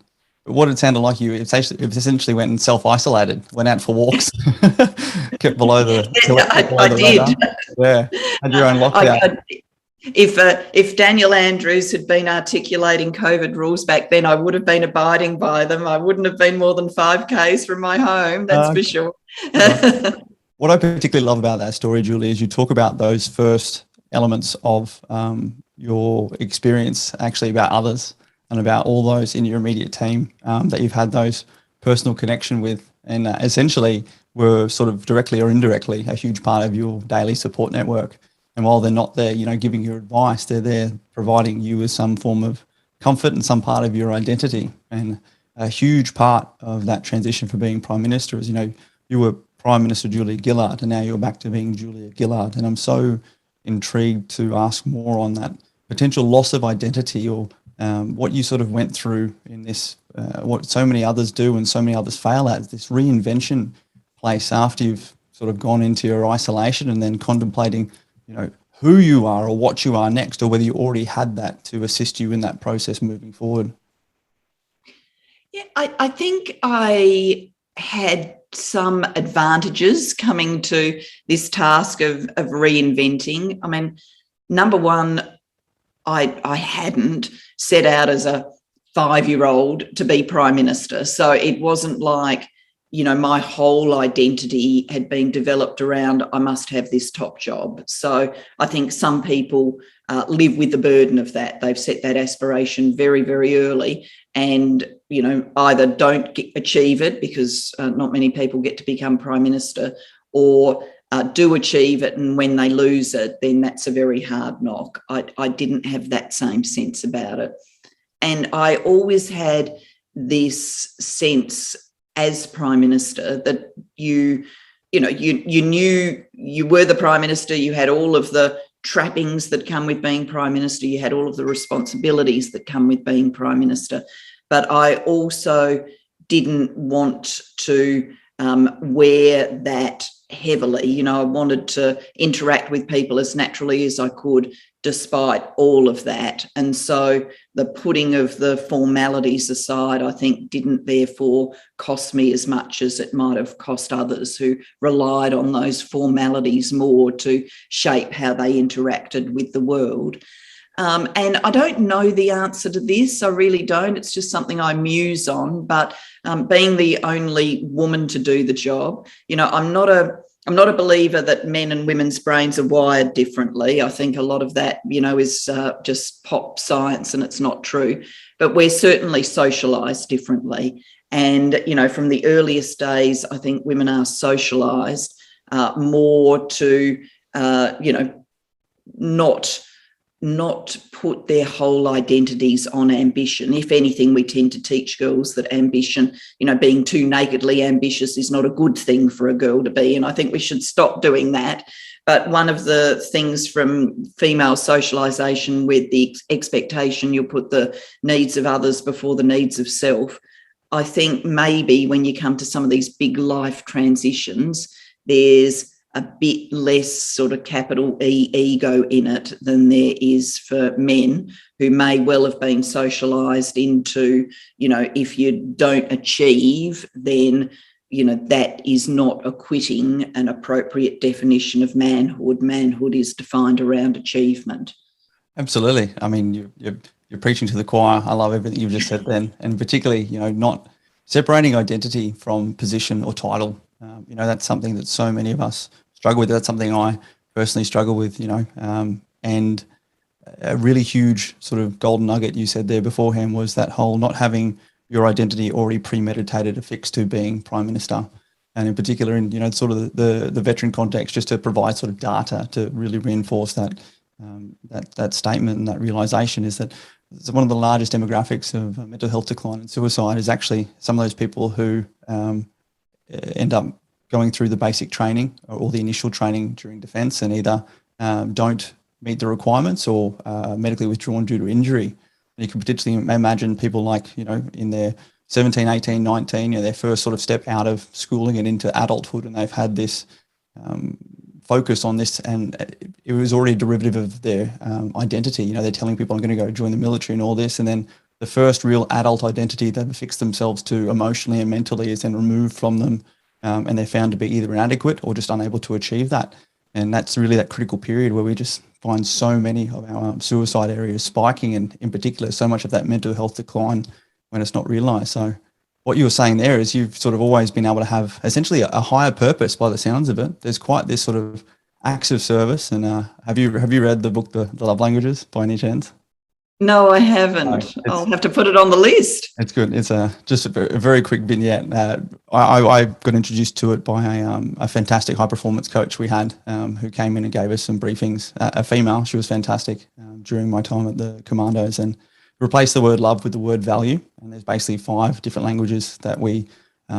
but what it sounded like you essentially went and self-isolated, went out for walks, kept below the I did. radar. Yeah, had your own lockdown. If Daniel Andrews had been articulating COVID rules back then, I would have been abiding by them. I wouldn't have been more than 5 Ks from my home, that's for sure. What I particularly love about that story, Julie, is you talk about those first elements of your experience, actually about others and about all those in your immediate team that you've had those personal connection with, and essentially were sort of directly or indirectly a huge part of your daily support network. And while they're not there, giving you advice, they're there providing you with some form of comfort and some part of your identity. And a huge part of that transition for being Prime Minister is, you were Prime Minister Julia Gillard, and now you're back to being Julia Gillard. And I'm so intrigued to ask more on that potential loss of identity, or what you sort of went through in this, what so many others do and so many others fail at, this reinvention place after you've sort of gone into your isolation and then contemplating who you are or what you are next, or whether you already had that to assist you in that process moving forward. Yeah, I think I had some advantages coming to this task of reinventing. I mean, number one, I hadn't set out as a 5-year-old to be Prime Minister. So it wasn't like, my whole identity had been developed around, I must have this top job. So I think some people live with the burden of that. They've set that aspiration very, very early and, either don't achieve it because not many people get to become Prime Minister, or do achieve it, and when they lose it, then that's a very hard knock. I didn't have that same sense about it. And I always had this sense as Prime Minister that you knew you were the Prime Minister, you had all of the trappings that come with being Prime Minister, you had all of the responsibilities that come with being Prime Minister. But I also didn't want to wear that heavily. I wanted to interact with people as naturally as I could, despite all of that. And so the putting of the formalities aside, I think, didn't therefore cost me as much as it might have cost others who relied on those formalities more to shape how they interacted with the world. And I don't know the answer to this. I really don't. It's just something I muse on. But being the only woman to do the job, I'm not a believer that men and women's brains are wired differently. I think a lot of that, is just pop science, and it's not true. But we're certainly socialised differently. And, from the earliest days, I think women are socialised more to, not put their whole identities on ambition. If anything, we tend to teach girls that ambition, being too nakedly ambitious is not a good thing for a girl to be. And I think we should stop doing that. But one of the things from female socialisation with the expectation you'll put the needs of others before the needs of self, I think maybe when you come to some of these big life transitions, there's a bit less sort of capital E ego in it than there is for men who may well have been socialised into, if you don't achieve, then, that is not acquitting an appropriate definition of manhood. Manhood is defined around achievement. Absolutely. I mean, you're preaching to the choir. I love everything you've just said then, and particularly, not separating identity from position or title. That's something that so many of us struggle with. That's something I personally struggle with, and a really huge sort of golden nugget you said there beforehand was that whole not having your identity already premeditated affixed to being Prime Minister. And in particular in, sort of the veteran context, just to provide sort of data to really reinforce that statement and that realisation is that one of the largest demographics of mental health decline and suicide is actually some of those people who end up going through the basic training or the initial training during defence and either don't meet the requirements or medically withdrawn due to injury. And you can potentially imagine people like, in their 17, 18, 19, their first sort of step out of schooling and into adulthood, and they've had this focus on this, and it was already a derivative of their identity. They're telling people I'm going to go join the military and all this, and then the first real adult identity they've affixed themselves to emotionally and mentally is then removed from them. And they're found to be either inadequate or just unable to achieve that. And that's really that critical period where we just find so many of our suicide areas spiking, and in particular, so much of that mental health decline when it's not realised. So what you were saying there is you've sort of always been able to have essentially a higher purpose by the sounds of it. There's quite this sort of acts of service. And have you read the book, The Love Languages, by any chance? No, I haven't. I'll have to put it on the list. It's good. It's just a very quick vignette. I got introduced to it by a fantastic high performance coach we had who came in and gave us some briefings. A female, she was fantastic during my time at the Commandos, and replaced the word love with the word value. And there's basically 5 different languages that we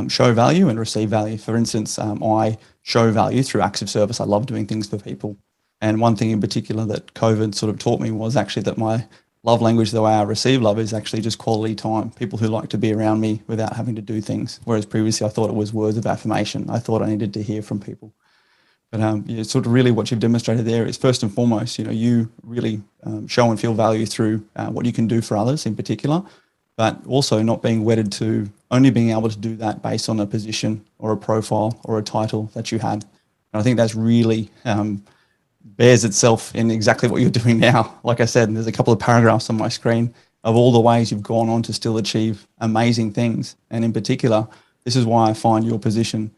show value and receive value. For instance, I show value through acts of service. I love doing things for people. And one thing in particular that COVID sort of taught me was actually that my love language, the way I receive love, is actually just quality time. People who like to be around me without having to do things. Whereas previously I thought it was words of affirmation. I thought I needed to hear from people. But sort of really what you've demonstrated there is first and foremost, you really show and feel value through what you can do for others in particular, but also not being wedded to only being able to do that based on a position or a profile or a title that you had. And I think that's really bears itself in exactly what you're doing now. Like I said, there's a couple of paragraphs on my screen of all the ways you've gone on to still achieve amazing things. And in particular, this is why I find your position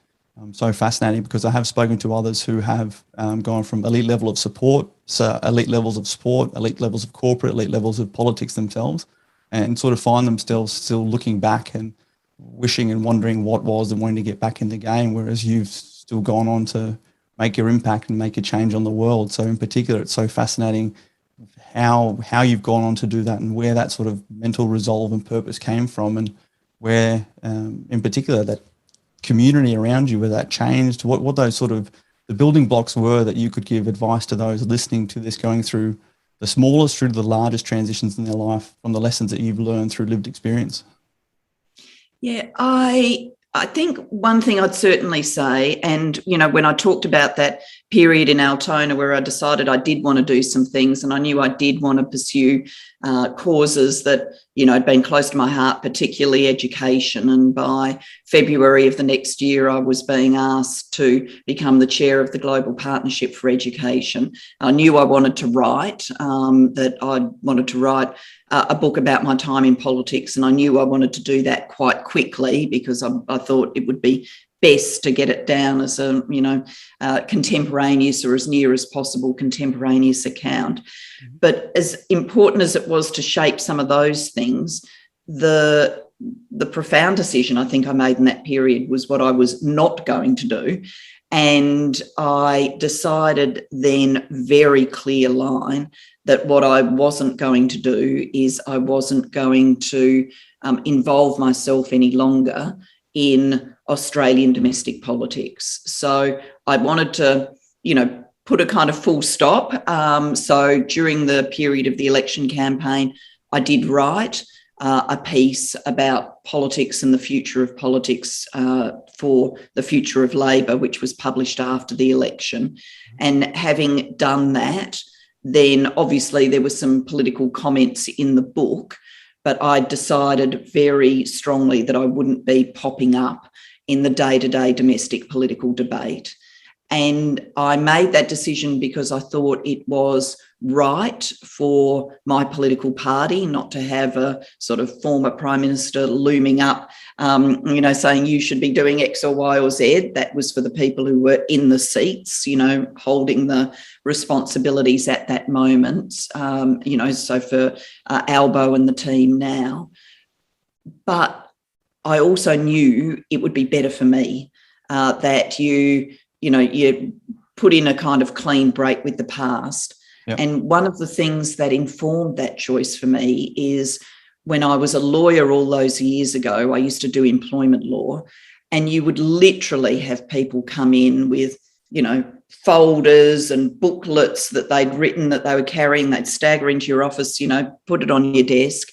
so fascinating, because I have spoken to others who have gone from elite level of support, so elite levels of sport, elite levels of corporate, elite levels of politics themselves, and sort of find themselves still looking back and wishing and wondering what was and wanting to get back in the game, whereas you've still gone on to make your impact and make a change on the world. So in particular, it's so fascinating how you've gone on to do that and where that sort of mental resolve and purpose came from, and where in particular that community around you, where that changed, what those sort of the building blocks were that you could give advice to those listening to this, going through the smallest through to the largest transitions in their life, from the lessons that you've learned through lived experience. Yeah, I think one thing I'd certainly say, and, you know, when I talked about that period in Altona where I decided I did want to do some things, and I knew I did want to pursue causes that, you know, had been close to my heart, particularly education. And by February of the next year, I was being asked to become the chair of the Global Partnership for Education. I knew I wanted to write, that I wanted to write a book about my time in politics, and I knew I wanted to do that quite quickly because I thought it would be best to get it down as a, you know, contemporaneous, or as near as possible contemporaneous account. But as important as it was to shape some of those things, the profound decision I think I made in that period was what I was not going to do. And I decided then, very clear line, that what I wasn't going to do is I wasn't going to involve myself any longer in Australian domestic politics. So I wanted to, you know, put a kind of full stop. So during the period of the election campaign, I did write a piece about politics and the future of politics for the Future of Labor, which was published after the election. And having done that, then obviously there were some political comments in the book, but I decided very strongly that I wouldn't be popping up in the day-to-day domestic political debate. And I made that decision because I thought it was right for my political party not to have a sort of former Prime Minister looming up, you know, saying you should be doing X or Y or Z. That was for the people who were in the seats, you know, holding the responsibilities at that moment, you know, so for Albo and the team now. But I also knew it would be better for me that you put in a kind of clean break with the past. Yep. And one of the things that informed that choice for me is when I was a lawyer all those years ago, I used to do employment law, and you would literally have people come in with, you know, folders and booklets that they'd written that they were carrying. They'd stagger into your office, you know, put it on your desk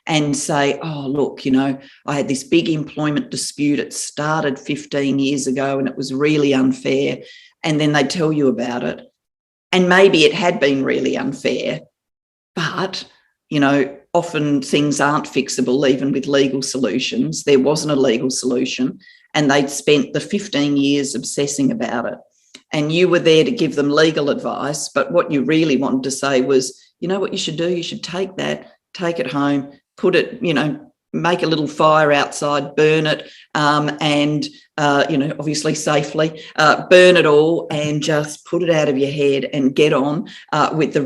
and say, oh, look, you know, I had this big employment dispute. It started 15 years ago and it was really unfair. And then they'd tell you about it. And maybe it had been really unfair, but, you know, often things aren't fixable, even with legal solutions. There wasn't a legal solution, and they'd spent the 15 years obsessing about it. And you were there to give them legal advice, but what you really wanted to say was, you know what you should do? You should take that, take it home, put it, you know, make a little fire outside, burn it, and, you know, obviously safely, burn it all and just put it out of your head and get on with the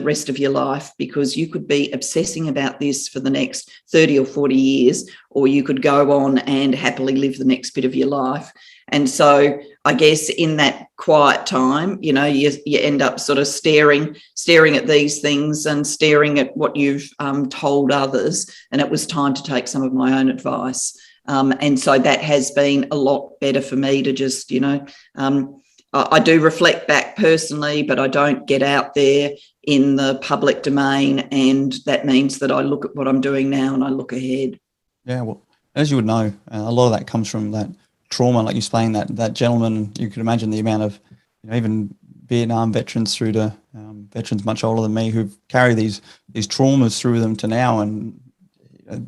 rest of your life, because you could be obsessing about this for the next 30 or 40 years, or you could go on and happily live the next bit of your life. And so I guess in that quiet time, you know, you end up sort of staring at these things and staring at what you've told others. And it was time to take some of my own advice. And so that has been a lot better for me to just, you know, I do reflect back personally, but I don't get out there in the public domain. And that means that I look at what I'm doing now and I look ahead. Yeah, well, as you would know, a lot of that comes from that trauma, like you explained, that gentleman. You could imagine the amount of, you know, even Vietnam veterans through to veterans much older than me who've carried these traumas through them to now. And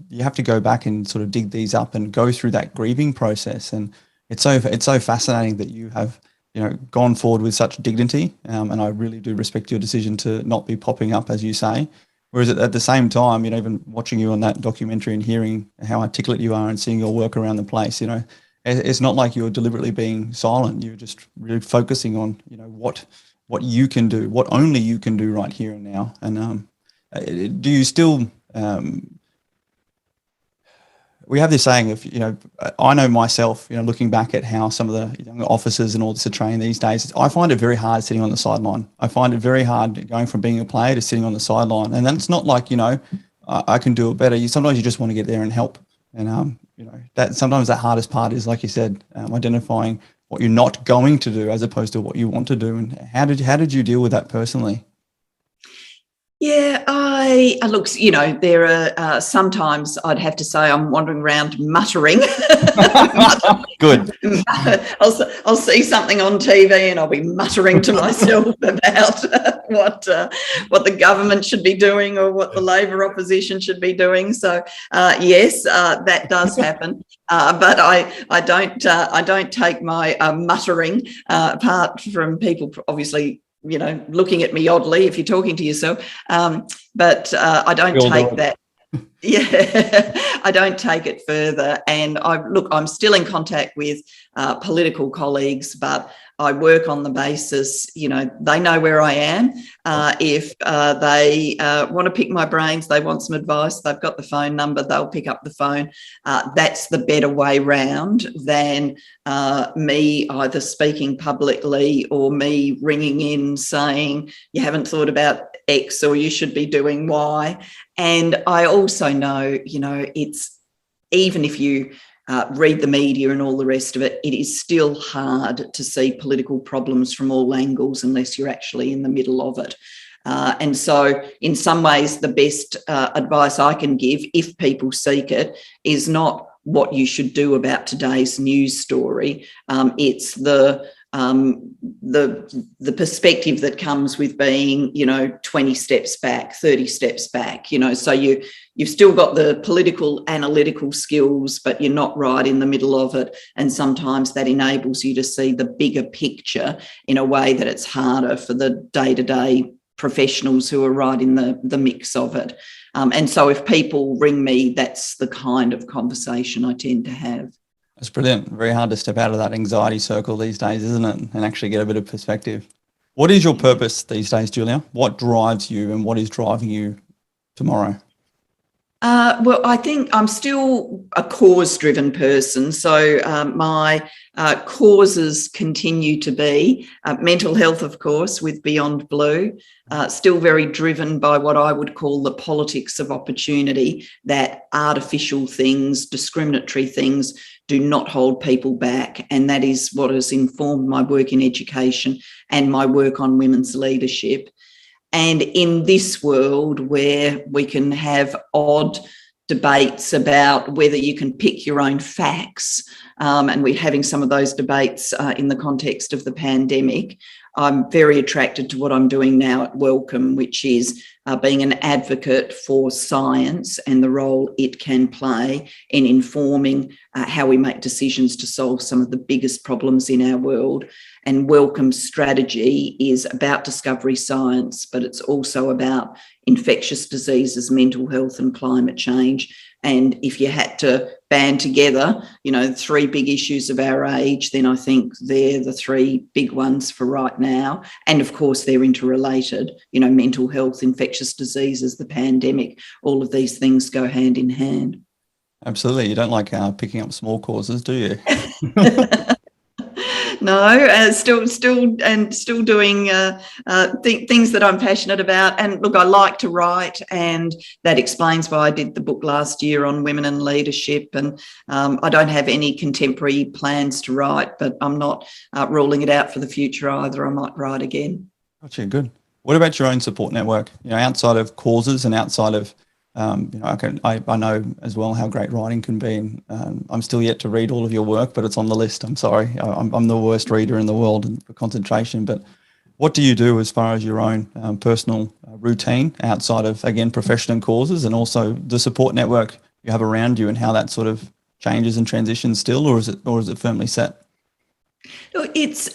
you have to go back and sort of dig these up and go through that grieving process. And it's so fascinating that you have, gone forward with such dignity. And I really do respect your decision to not be popping up, as you say. Whereas at the same time, even watching you on that documentary and hearing how articulate you are and seeing your work around the place, it's not like you're deliberately being silent. You're just really focusing on, what you can do, what only you can do right here and now. And do you still? We have this saying of, I know myself, looking back at how some of the younger officers and all this are trained these days, I find it very hard sitting on the sideline. I find it very hard going from being a player to sitting on the sideline. And that's not like, I can do it better. Sometimes you just want to get there and help. And, that sometimes the hardest part is, like you said, identifying what you're not going to do as opposed to what you want to do. And how did you deal with that personally? Yeah, I look, there are sometimes I'd have to say I'm wandering around muttering. Good. I'll see something on TV and I'll be muttering to myself about what the government should be doing or what the Labor opposition should be doing. So yes, that does happen. But I don't take my muttering apart from people obviously looking at me oddly if you're talking to yourself. But I don't take that. Yeah, I don't take it further. And I'm still in contact with political colleagues, but I work on the basis, they know where I am. If they want to pick my brains, they want some advice, they've got the phone number, they'll pick up the phone. That's the better way round than me either speaking publicly or me ringing in saying, you haven't thought about X or you should be doing Y. And I also know, it's even if you read the media and all the rest of it, it is still hard to see political problems from all angles unless you're actually in the middle of it. And so in some ways, the best advice I can give, if people seek it, is not what you should do about today's news story. It's the perspective that comes with being, 20 steps back, 30 steps back, so you've still got the political analytical skills, but you're not right in the middle of it. And sometimes that enables you to see the bigger picture in a way that it's harder for the day-to-day professionals who are right in the mix of it. And so if people ring me, that's the kind of conversation I tend to have. That's brilliant. Very hard to step out of that anxiety circle these days, isn't it? And actually get a bit of perspective. What is your purpose these days, Julia? What drives you and what is driving you tomorrow? Well, I think I'm still a cause-driven person. So my causes continue to be mental health, of course, with Beyond Blue, still very driven by what I would call the politics of opportunity, that artificial things, discriminatory things do not hold people back. And that is what has informed my work in education and my work on women's leadership. And in this world where we can have odd debates about whether you can pick your own facts, and we're having some of those debates in the context of the pandemic, I'm very attracted to what I'm doing now at Wellcome, which is being an advocate for science and the role it can play in informing how we make decisions to solve some of the biggest problems in our world. And Wellcome's strategy is about discovery science, but it's also about infectious diseases, mental health and climate change. And if you had to band together, three big issues of our age, then I think they're the three big ones for right now. And of course, they're interrelated, mental health, infectious diseases, the pandemic, all of these things go hand in hand. Absolutely. You don't like picking up small causes, do you? No, still doing things that I'm passionate about. And look, I like to write, and that explains why I did the book last year on women and leadership. And I don't have any contemporary plans to write, but I'm not ruling it out for the future either. I might write again. Gotcha, good. What about your own support network? Outside of causes and outside of I know as well how great writing can be. And, I'm still yet to read all of your work, but it's on the list. I'm sorry. I'm the worst reader in the world for concentration. But what do you do as far as your own personal routine outside of, again, profession and causes, and also the support network you have around you, and how that sort of changes and transitions still, or is it firmly set? It's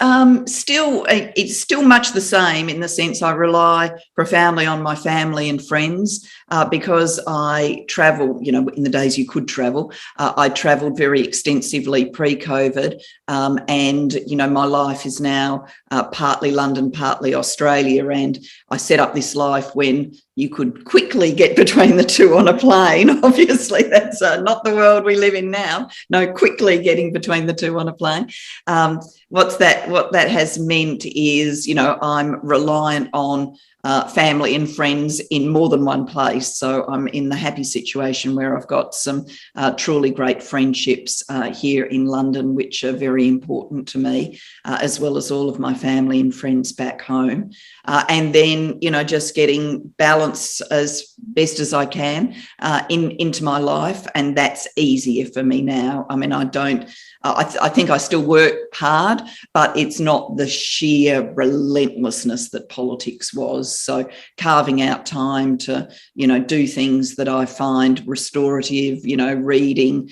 still much the same, in the sense I rely profoundly on my family and friends because I travel, in the days you could travel. I travelled very extensively pre-COVID, and, my life is now partly London, partly Australia, and I set up this life when you could quickly get between the two on a plane. Obviously, that's not the world we live in now. No, quickly getting between the two on a plane. What that has meant is, I'm reliant on family and friends in more than one place. So I'm in the happy situation where I've got some truly great friendships here in London, which are very important to me, as well as all of my family and friends back home. And then, just getting balance as best as I can into my life. And that's easier for me now. I mean, I think I still work hard, but it's not the sheer relentlessness that politics was. So carving out time to, do things that I find restorative, reading,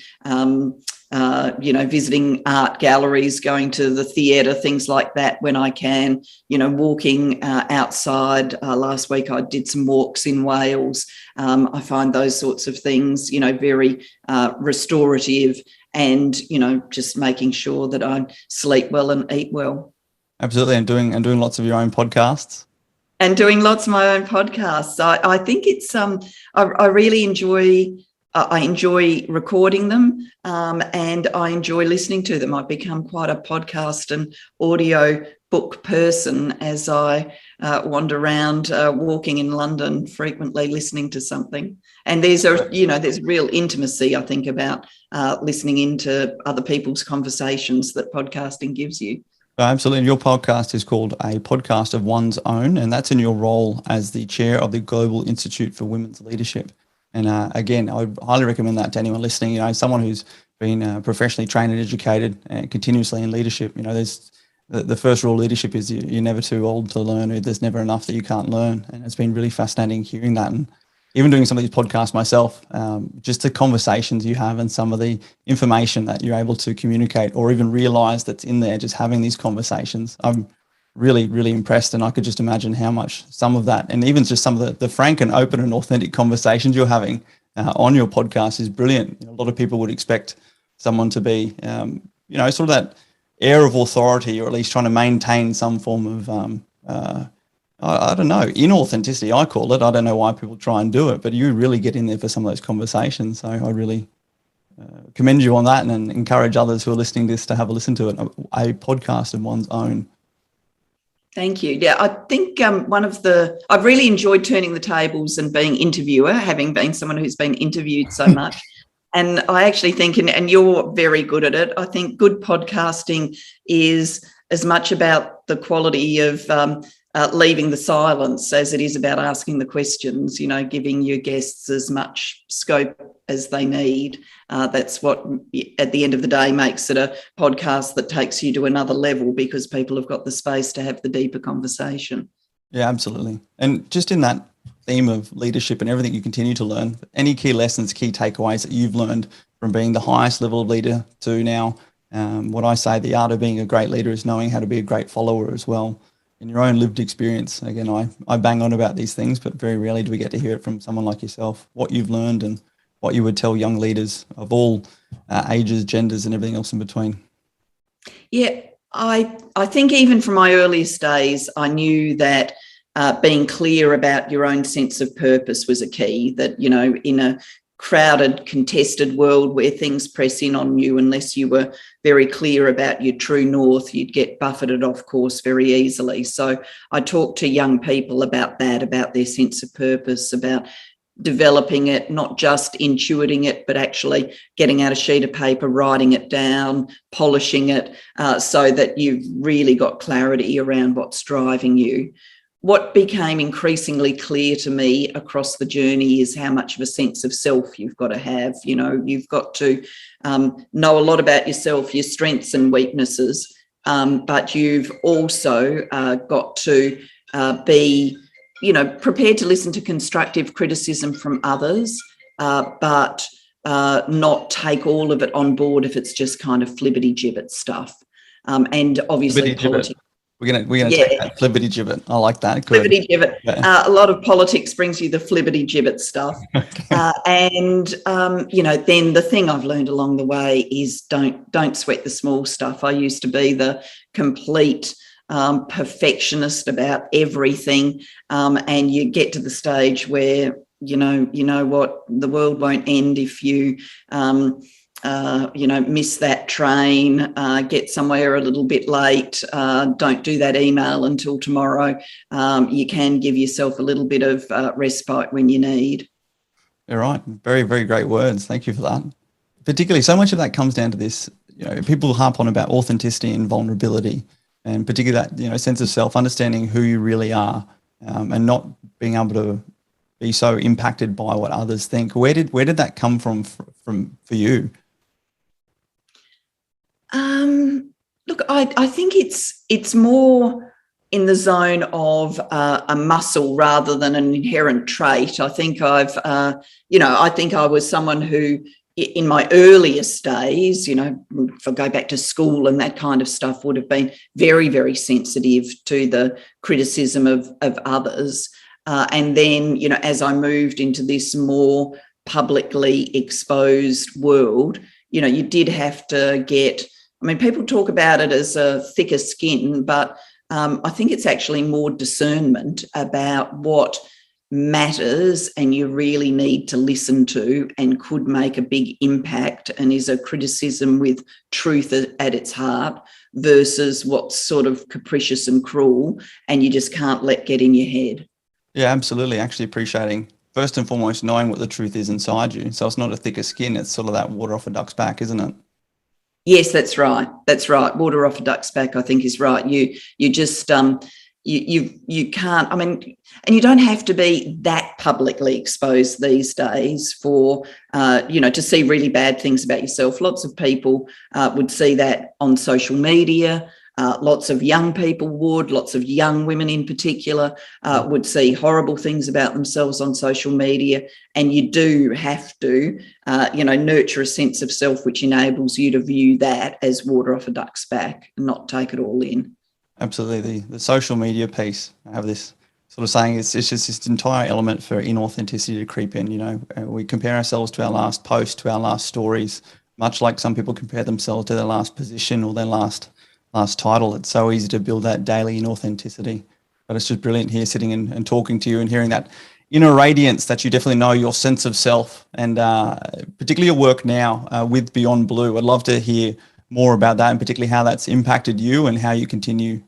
visiting art galleries, going to the theatre, things like that when I can, walking outside. Last week I did some walks in Wales. I find those sorts of things, very restorative, and, just making sure that I sleep well and eat well. Absolutely. And doing lots of your own podcasts. And doing lots of my own podcasts. I think it's, I really enjoy recording them, and I enjoy listening to them. I've become quite a podcast and audio book person as I wander around walking in London, frequently listening to something. And there's real intimacy, I think, about listening into other people's conversations that podcasting gives you. Absolutely. And your podcast is called A Podcast of One's Own, and that's in your role as the chair of the Global Institute for Women's Leadership. And again, I would highly recommend that to anyone listening. Someone who's been professionally trained and educated and continuously in leadership. There's the first rule of leadership is you're never too old to learn. There's never enough that you can't learn. And it's been really fascinating hearing that. And even doing some of these podcasts myself, just the conversations you have and some of the information that you're able to communicate or even realize that's in there, just having these conversations. I'm really, really impressed. And I could just imagine how much some of that, and even just some of the frank and open and authentic conversations you're having on your podcast is brilliant. A lot of people would expect someone to be, sort of that air of authority, or at least trying to maintain some form of, I don't know, inauthenticity, I call it. I don't know why people try and do it, but you really get in there for some of those conversations. So I really commend you on that, and encourage others who are listening to this to have a listen to it. A podcast of one's own. Thank you. Yeah, I think I've really enjoyed turning the tables and being interviewer, having been someone who's been interviewed so much. And I actually think, and you're very good at it, I think good podcasting is as much about the quality of leaving the silence as it is about asking the questions, giving your guests as much scope as they need. That's what, at the end of the day, makes it a podcast that takes you to another level, because people have got the space to have the deeper conversation. Yeah, absolutely. And just in that theme of leadership and everything you continue to learn, any key lessons, key takeaways that you've learned from being the highest level of leader to now? What I say, the art of being a great leader is knowing how to be a great follower as well. In your own lived experience, again, I bang on about these things, but very rarely do we get to hear it from someone like yourself, what you've learned and what you would tell young leaders of all ages, genders, and everything else in between. Yeah, I think even from my earliest days, I knew that being clear about your own sense of purpose was a key, that, in a crowded, contested world where things press in on you, unless you were very clear about your true north, you'd get buffeted off course very easily. So I talk to young people about that, about their sense of purpose, about developing it, not just intuiting it, but actually getting out a sheet of paper, writing it down, polishing it, so that you've really got clarity around what's driving you. What became increasingly clear to me across the journey is how much of a sense of self you've got to have. You've got to know a lot about yourself, your strengths and weaknesses, but you've also got to be, prepared to listen to constructive criticism from others, but not take all of it on board if it's just kind of flibbity gibbet stuff. And obviously politics. We're gonna take that flibbity gibbet. I like that. Good. Flibbity gibbet. Yeah. A lot of politics brings you the flibbity gibbet stuff. Okay. Then the thing I've learned along the way is don't sweat the small stuff. I used to be the complete perfectionist about everything, and you get to the stage where you know what, the world won't end if you miss that train, get somewhere a little bit late, don't do that email until tomorrow. You can give yourself a little bit of respite when you need. You're right. Very, very great words. Thank you for that. Particularly, so much of that comes down to this, people harp on about authenticity and vulnerability, and particularly that, sense of self, understanding who you really are, and not being able to be so impacted by what others think. Where did that come from for you? Look, I think it's more in the zone of a muscle rather than an inherent trait. I think I was someone who, in my earliest days, if I go back to school and that kind of stuff, would have been very, very sensitive to the criticism of others. And then, as I moved into this more publicly exposed world, you did have to get, people talk about it as a thicker skin, but I think it's actually more discernment about what matters and you really need to listen to and could make a big impact and is a criticism with truth at its heart versus what's sort of capricious and cruel and you just can't let get in your head. Yeah, absolutely. Actually appreciating, first and foremost, knowing what the truth is inside you. So it's not a thicker skin, it's sort of that water off a duck's back, isn't it? Yes, that's right. That's right. Water off a duck's back, I think, is right. You just you can't. And you don't have to be that publicly exposed these days for to see really bad things about yourself. Lots of people would see that on social media. Lots of young people would, lots of young women in particular would see horrible things about themselves on social media. And you do have to, nurture a sense of self which enables you to view that as water off a duck's back and not take it all in. Absolutely. The social media piece, I have this sort of saying, it's just this entire element for inauthenticity to creep in. We compare ourselves to our last post, to our last stories, much like some people compare themselves to their last position or their last title. It's so easy to build that daily inauthenticity, but it's just brilliant here sitting and talking to you and hearing that inner radiance that you definitely know, your sense of self, and particularly your work now with Beyond Blue. I'd love to hear more about that and particularly how that's impacted you and how you continue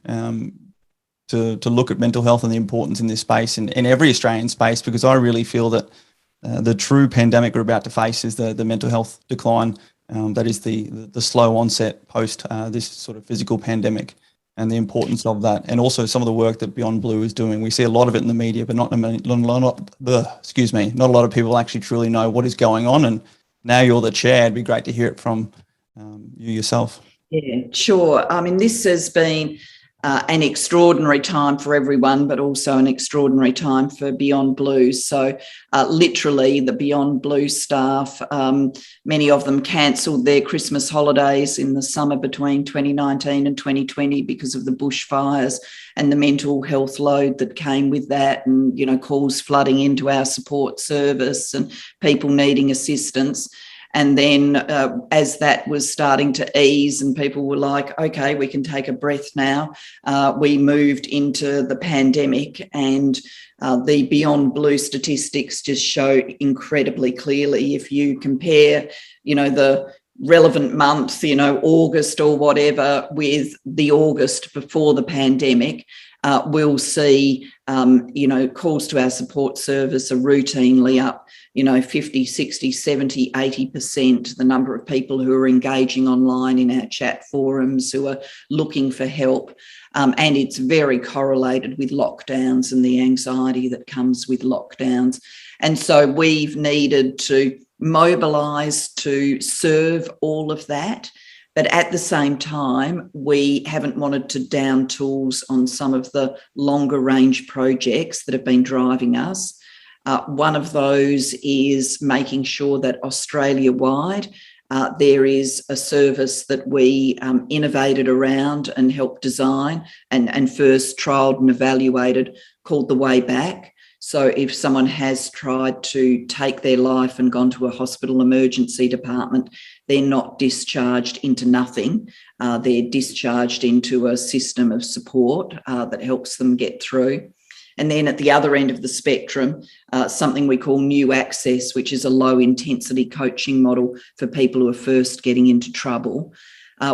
to look at mental health and the importance in this space and in every Australian space, because I really feel that the true pandemic we're about to face is the mental health decline. That is the slow onset post this sort of physical pandemic, and the importance of that, and also some of the work that Beyond Blue is doing. We see a lot of it in the media, but not a lot of people actually truly know what is going on. And now you're the chair. It'd be great to hear it from you yourself. Yeah, sure. This has been an extraordinary time for everyone, but also an extraordinary time for Beyond Blue. So literally the Beyond Blue staff, many of them cancelled their Christmas holidays in the summer between 2019 and 2020 because of the bushfires and the mental health load that came with that, and, calls flooding into our support service and people needing assistance. And then as that was starting to ease and people were like, okay, we can take a breath now, we moved into the pandemic, and the Beyond Blue statistics just show incredibly clearly. If you compare, the relevant month, August or whatever, with the August before the pandemic, we'll see, calls to our support service are routinely up, 50, 60, 70, 80%, the number of people who are engaging online in our chat forums, who are looking for help. And it's very correlated with lockdowns and the anxiety that comes with lockdowns. And so we've needed to mobilise to serve all of that. But at the same time, we haven't wanted to down tools on some of the longer range projects that have been driving us. One of those is making sure that Australia-wide there is a service that we innovated around and helped design and first trialled and evaluated called The Way Back. So if someone has tried to take their life and gone to a hospital emergency department, they're not discharged into nothing. They're discharged into a system of support that helps them get through. And then at the other end of the spectrum, something we call New Access, which is a low-intensity coaching model for people who are first getting into trouble.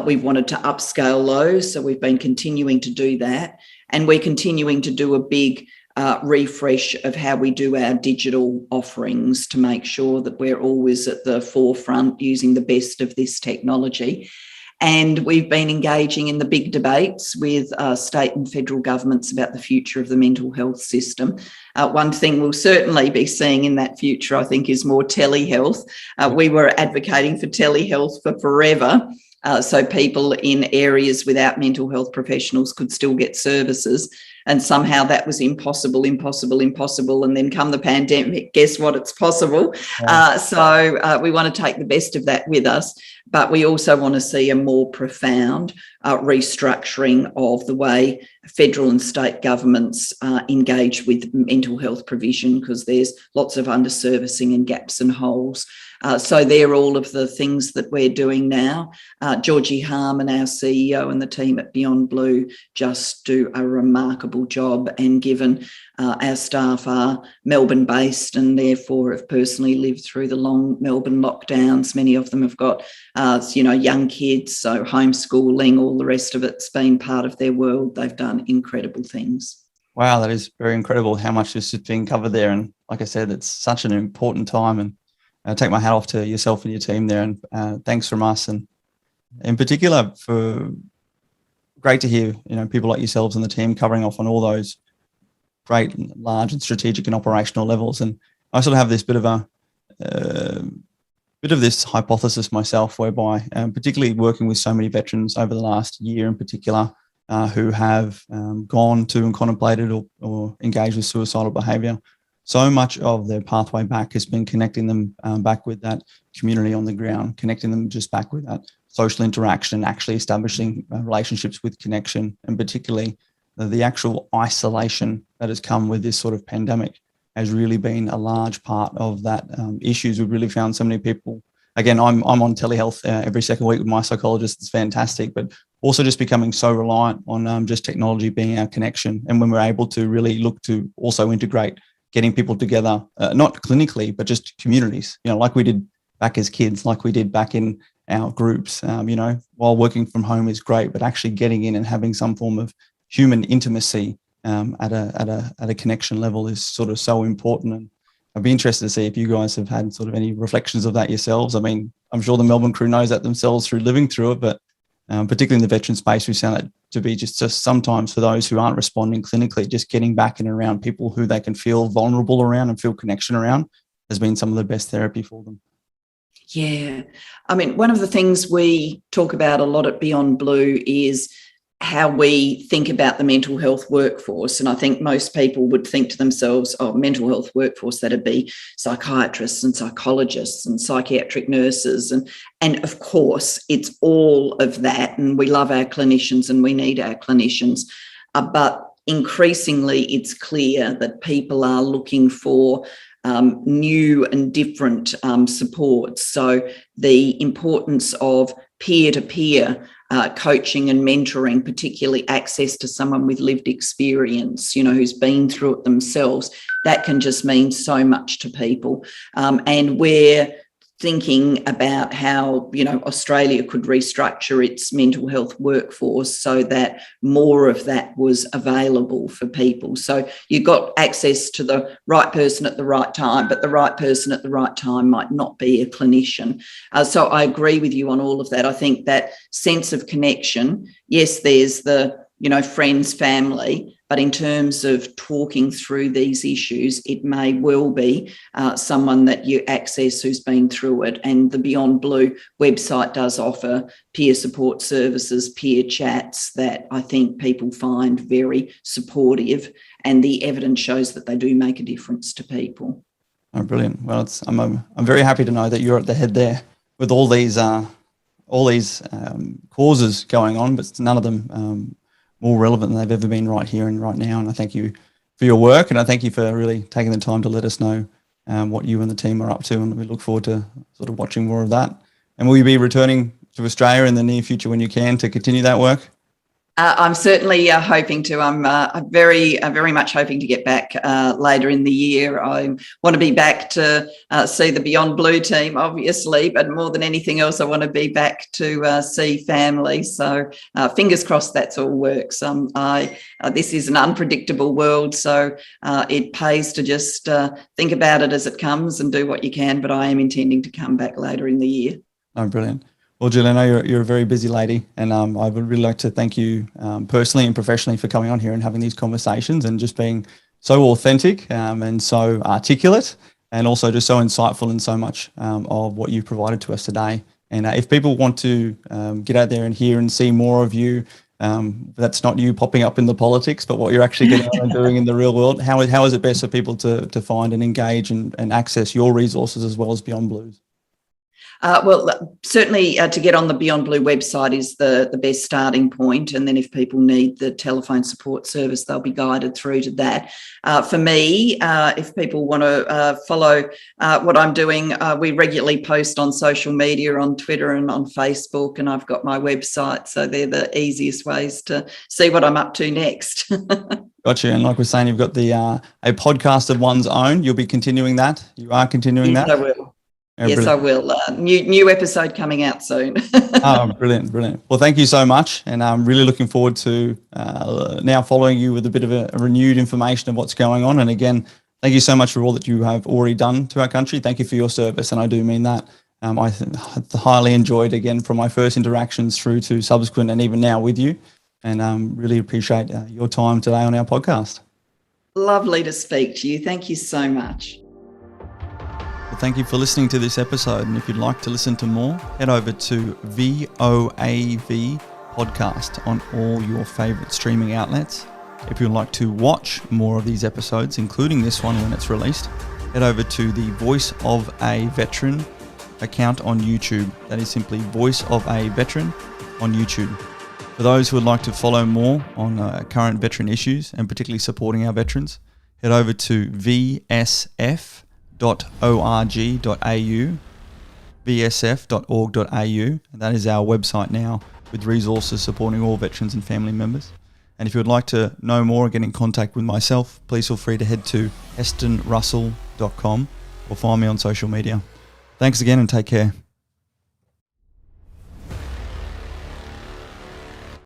We've wanted to upscale those, so we've been continuing to do that. And we're continuing to do a big refresh of how we do our digital offerings to make sure that we're always at the forefront using the best of this technology. And we've been engaging in the big debates with state and federal governments about the future of the mental health system. One thing we'll certainly be seeing in that future, I think, is more telehealth. We were advocating for telehealth for forever. So people in areas without mental health professionals could still get services. And somehow that was impossible. And then come the pandemic, guess what? It's possible. Yeah. So we want to take the best of that with us. But we also want to see a more profound restructuring of the way federal and state governments engage with mental health provision, because there's lots of underservicing and gaps and holes. So they're all of the things that we're doing now. Georgie Harmon, our CEO, and the team at Beyond Blue just do a remarkable job. And given our staff are Melbourne-based and therefore have personally lived through the long Melbourne lockdowns, many of them have got, young kids, so homeschooling, all the rest of it's been part of their world. They've done incredible things. Wow, that is very incredible how much is being covered there. And like I said, it's such an important time. And I take my hat off to yourself and your team there. And thanks from us. And in particular, for great to hear, people like yourselves and the team covering off on all those great, large and strategic and operational levels. And I sort of have this bit of this hypothesis myself, whereby particularly working with so many veterans over the last year in particular, who have gone to and contemplated or engaged with suicidal behaviour, so much of their pathway back has been connecting them back with that community on the ground, connecting them just back with that social interaction, actually establishing relationships with connection, and particularly the actual isolation that has come with this sort of pandemic has really been a large part of that issues. We've really found so many people. Again, I'm on telehealth every second week with my psychologist. It's fantastic, but also just becoming so reliant on just technology being our connection. And when we're able to really look to also integrate getting people together, not clinically, but just communities, like we did back as kids, like we did back in our groups, while working from home is great, but actually getting in and having some form of human intimacy at a connection level is sort of so important. And I'd be interested to see if you guys have had sort of any reflections of that yourselves. I mean, I'm sure the Melbourne crew knows that themselves through living through it, but particularly in the veteran space, we've found that to be just sometimes for those who aren't responding clinically, just getting back and around people who they can feel vulnerable around and feel connection around has been some of the best therapy for them. Yeah. I mean, one of the things we talk about a lot at Beyond Blue is how we think about the mental health workforce. And I think most people would think to themselves, mental health workforce, that'd be psychiatrists and psychologists and psychiatric nurses. And of course, it's all of that. And we love our clinicians and we need our clinicians. But increasingly, it's clear that people are looking for new and different supports. So the importance of peer-to-peer coaching and mentoring, particularly access to someone with lived experience, who's been through it themselves, that can just mean so much to people. And we're thinking about how, Australia could restructure its mental health workforce so that more of that was available for people. So you got access to the right person at the right time, but the right person at the right time might not be a clinician. So I agree with you on all of that. I think that sense of connection, yes, there's the, friends, family, But in terms of talking through these issues, it may well be someone that you access who's been through it. And the Beyond Blue website does offer peer support services, peer chats that I think people find very supportive, and the evidence shows that they do make a difference to people. Oh, brilliant. Well, I'm very happy to know that you're at the head there with all these causes going on, but none of them more relevant than they've ever been right here and right now. And I thank you for your work, and I thank you for really taking the time to let us know what you and the team are up to, and we look forward to sort of watching more of that. And will you be returning to Australia in the near future when you can to continue that work? I'm certainly hoping to. I'm very much hoping to get back later in the year. I want to be back to see the Beyond Blue team, obviously, but more than anything else, I want to be back to see family. So fingers crossed that's all works. This is an unpredictable world, so it pays to just think about it as it comes and do what you can, but I am intending to come back later in the year. Oh, brilliant. Well, Jill, I know you're a very busy lady, and I would really like to thank you personally and professionally for coming on here and having these conversations and just being so authentic and so articulate, and also just so insightful in so much of what you've provided to us today. And if people want to get out there and hear and see more of you, that's not you popping up in the politics, but what you're actually getting on and doing in the real world, how is it best for people to find and engage and access your resources as well as Beyond Blues? Well, certainly to get on the Beyond Blue website is the best starting point. And then if people need the telephone support service, they'll be guided through to that. For me, if people want to follow what I'm doing, we regularly post on social media, on Twitter and on Facebook, and I've got my website. So they're the easiest ways to see what I'm up to next. Gotcha. And like we're saying, you've got a podcast of one's own. You'll be continuing that. You are continuing that? Yes, I will. Yes, I will. New episode coming out soon. Oh, brilliant. Well, thank you so much. And I'm really looking forward to now following you with a bit of a renewed information of what's going on. And again, thank you so much for all that you have already done to our country. Thank you for your service. And I do mean that. I highly enjoyed, again, from my first interactions through to subsequent and even now with you. And really appreciate your time today on our podcast. Lovely to speak to you. Thank you so much. Well, thank you for listening to this episode. And if you'd like to listen to more, head over to VOAV Podcast on all your favourite streaming outlets. If you'd like to watch more of these episodes, including this one when it's released, head over to the Voice of a Veteran account on YouTube. That is simply Voice of a Veteran on YouTube. For those who would like to follow more on current veteran issues and particularly supporting our veterans, head over to vsf.org.au, vsf.org.au, and that is our website now with resources supporting all veterans and family members. And if you would like to know more or get in contact with myself, please feel free to head to hestonrussell.com or find me on social media. Thanks again and take care.